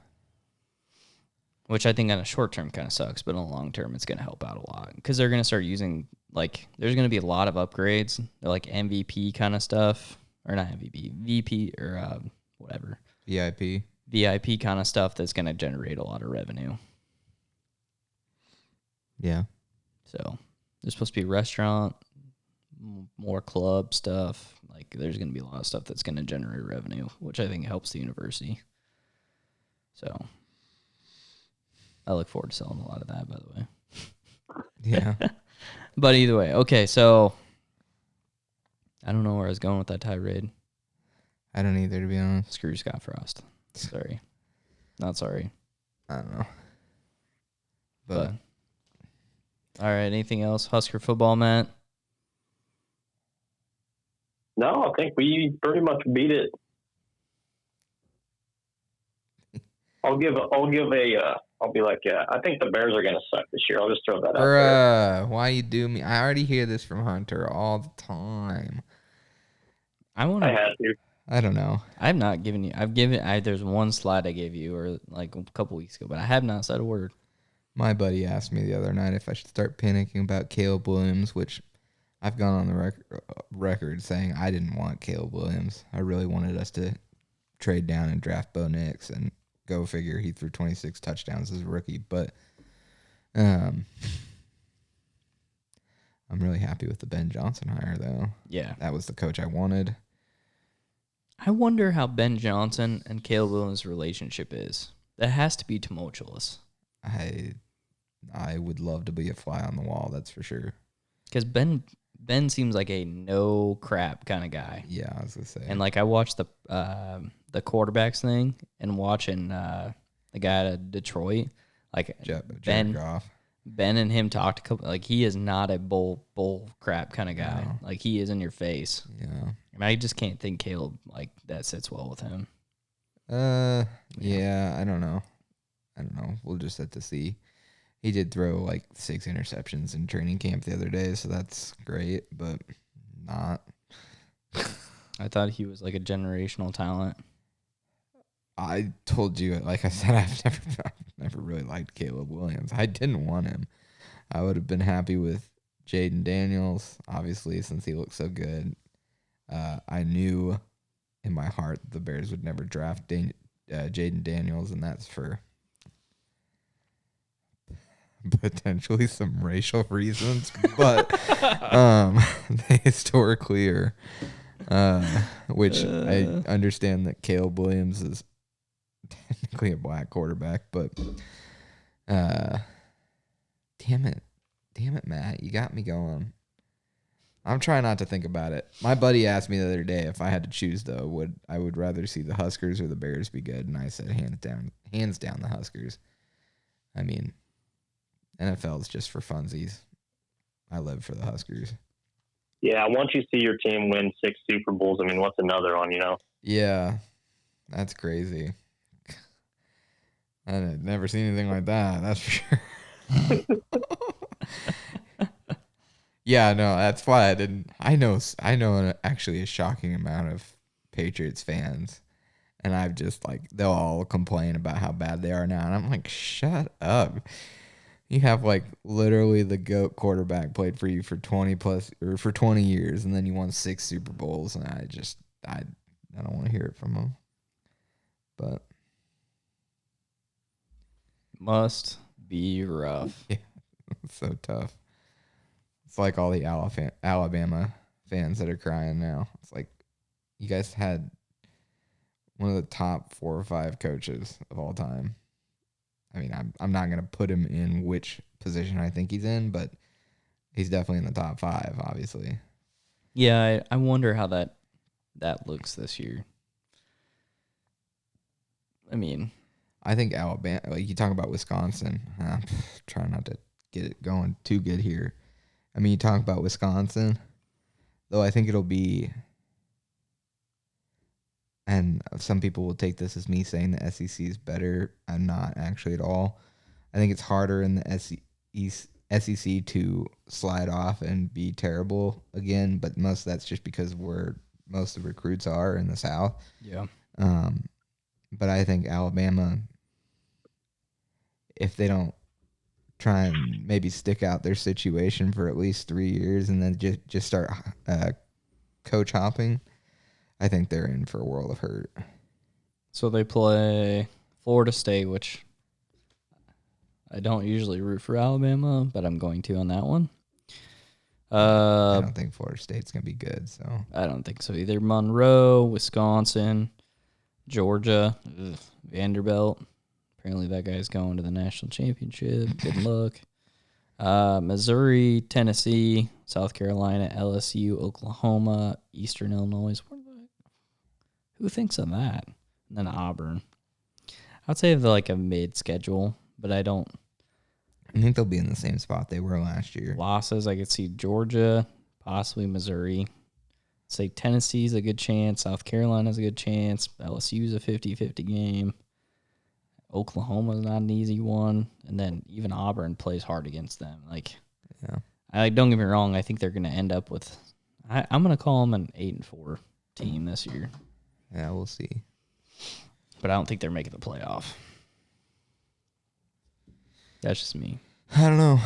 Which I think on a short term kind of sucks, but in the long term it's going to help out a lot because they're going to start using, like, there's going to be a lot of upgrades. They're like MVP kind of stuff, or not MVP, VP or whatever. VIP kind of stuff that's going to generate a lot of revenue. Yeah. So there's supposed to be a restaurant, more club stuff. Like there's going to be a lot of stuff that's going to generate revenue, which I think helps the university. So I look forward to selling a lot of that, by the way. Yeah. But either way, okay, so I don't know where I was going with that tirade. I don't either, to be honest. Screw Scott Frost. Sorry. Not sorry. I don't know. But all right, anything else? Husker football, Matt? No, I think we pretty much beat it. I'll be like, I think the Bears are going to suck this year. I'll just throw that out there. Why you do me? I already hear this from Hunter all the time. I had to. I don't know. I've not given you. There's one slide I gave you, or like a couple weeks ago, but I have not said a word. My buddy asked me the other night if I should start panicking about Caleb Williams, which I've gone on the record saying I didn't want Caleb Williams. I really wanted us to trade down and draft Bo Nix, and go figure, he threw 26 touchdowns as a rookie. But I'm really happy with the Ben Johnson hire, though. Yeah. That was the coach I wanted. I wonder how Ben Johnson and Caleb Williams' relationship is. That has to be tumultuous. I would love to be a fly on the wall, that's for sure. Because Ben Ben seems like a no crap kind of guy. Yeah, I was gonna say. And like I watched the quarterbacks thing and watching the guy at Detroit, like Jared Goff. Ben and him talked a couple. Like he is not a bull crap kind of guy. No. Like he is in your face. Yeah. And I just can't think Caleb like that sits well with him. Yeah, I don't know. We'll just have to see. He did throw like 6 interceptions in training camp the other day, so that's great, but not. I thought he was like a generational talent. I told you, like I said, I've never really liked Caleb Williams. I didn't want him. I would have been happy with Jaden Daniels, obviously, since he looked so good. I knew in my heart the Bears would never draft Jaden Daniels, and that's for potentially some racial reasons, but they historically are, which I understand that Caleb Williams is technically a black quarterback, but damn it, Matt, you got me going. I'm trying not to think about it. My buddy asked me the other day if I had to choose, though, I would rather see the Huskers or the Bears be good, and I said hands down the Huskers. I mean, NFL is just for funsies. I live for the Huskers. Yeah, once you see your team win 6 Super Bowls, I mean, what's another one, you know? Yeah, that's crazy. I've never seen anything like that, that's for sure. Yeah, no, that's why I didn't. I know actually a shocking amount of Patriots fans, and I've just like, they'll all complain about how bad they are now, and I'm like, shut up. You have like literally the GOAT quarterback played for you for 20 years, and then you won 6 Super Bowls, and I don't want to hear it from him. But Must be rough. yeah, it's so tough. It's like all the Alabama fans that are crying now. It's like you guys had one of the top 4 or 5 coaches of all time. I mean, I'm not going to put him in which position I think he's in, but he's definitely in the top 5, obviously. Yeah, I wonder how that looks this year. I mean, I think Alabama, like you talk about Wisconsin, trying not to get it going too good here. I mean, you talk about Wisconsin, though I think it'll be, and some people will take this as me saying the SEC is better. I'm not actually at all. I think it's harder in the SEC to slide off and be terrible again, but most of that's just because where most of the recruits are in the South. yeah. But I think Alabama, if they don't try and maybe stick out their situation for at least 3 years and then just start coach hopping, I think they're in for a world of hurt. So they play Florida State, which I don't usually root for Alabama, but I'm going to on that one. I don't think Florida State's going to be good. So I don't think so either. Monroe, Wisconsin, Georgia, Vanderbilt. Apparently that guy's going to the national championship. Good luck. Missouri, Tennessee, South Carolina, LSU, Oklahoma, Eastern Illinois. Who thinks of that? And then Auburn. I'd say they're like a mid-schedule, but I think they'll be in the same spot they were last year. Losses, I could see Georgia, possibly Missouri. Say Tennessee's a good chance. South Carolina's a good chance. LSU's a 50-50 game. Oklahoma's not an easy one. And then even Auburn plays hard against them. Yeah. Don't get me wrong. I think they're going to end up with I'm going to call them an 8-4 team this year. Yeah, we'll see. But I don't think they're making the playoff. That's just me. I don't know.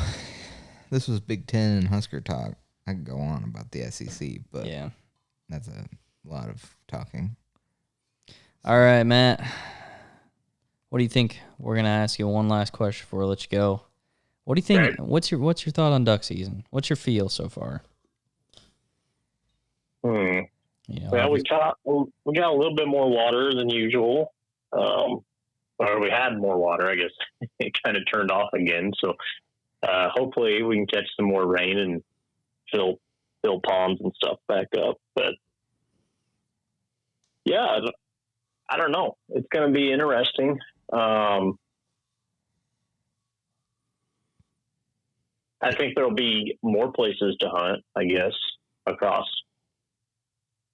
This was Big Ten and Husker talk. I could go on about the SEC, but yeah, that's a lot of talking. All right, Matt. What do you think? We're gonna ask you one last question before we let you go. What do you think? What's your thought on duck season? What's your feel so far? Well, we got a little bit more water than usual, or we had more water. I guess it kind of turned off again. So hopefully we can catch some more rain and fill fill ponds and stuff back up. But yeah, I don't know. It's going to be interesting. I think there'll be more places to hunt, I guess, across,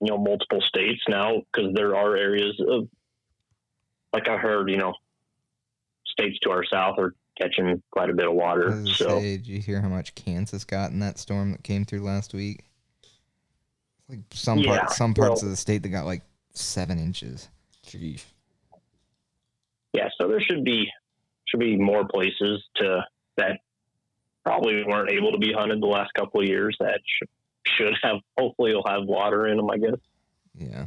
multiple states now, because there are areas of, like I heard, states to our south are catching quite a bit of water. So, did you hear how much Kansas got in that storm that came through last week? Like some parts of the state that got like 7 inches. Jeez. Yeah, so there should be more places that probably weren't able to be hunted the last couple of years that should have, hopefully will have water in them, I guess. Yeah.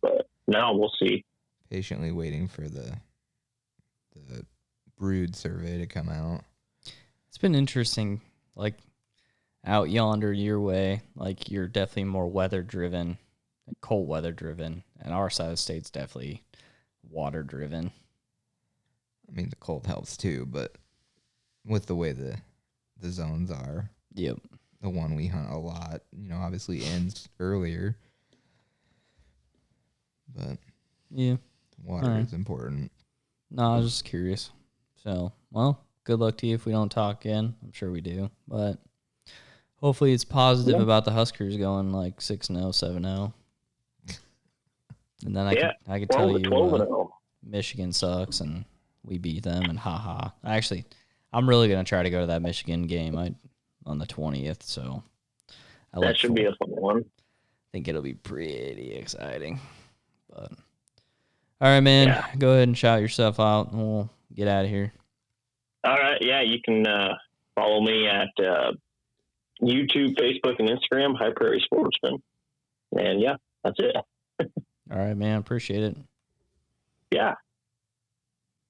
But now we'll see. Patiently waiting for the brood survey to come out. It's been interesting, like out yonder your way, like you're definitely more weather driven, cold weather driven, and our side of the state's definitely water driven. I mean, the cold helps too, but with the way the zones are, yep, the one we hunt a lot, obviously ends earlier, but yeah, water is important. No, I was just curious. So, well, good luck to you if we don't talk again. I'm sure we do, but hopefully it's positive about the Huskers going like 6-0, 7-0. And then I could tell you Michigan sucks and we beat them and haha. I'm really going to try to go to that Michigan game on the 20th, so that should be a fun one. I think it'll be pretty exciting. But all right, man, Go ahead and shout yourself out and we'll get out of here. All right. Yeah, you can follow me at YouTube, Facebook, and Instagram, Highprairiesportsmen. And yeah, that's it. All right, man. Appreciate it. Yeah.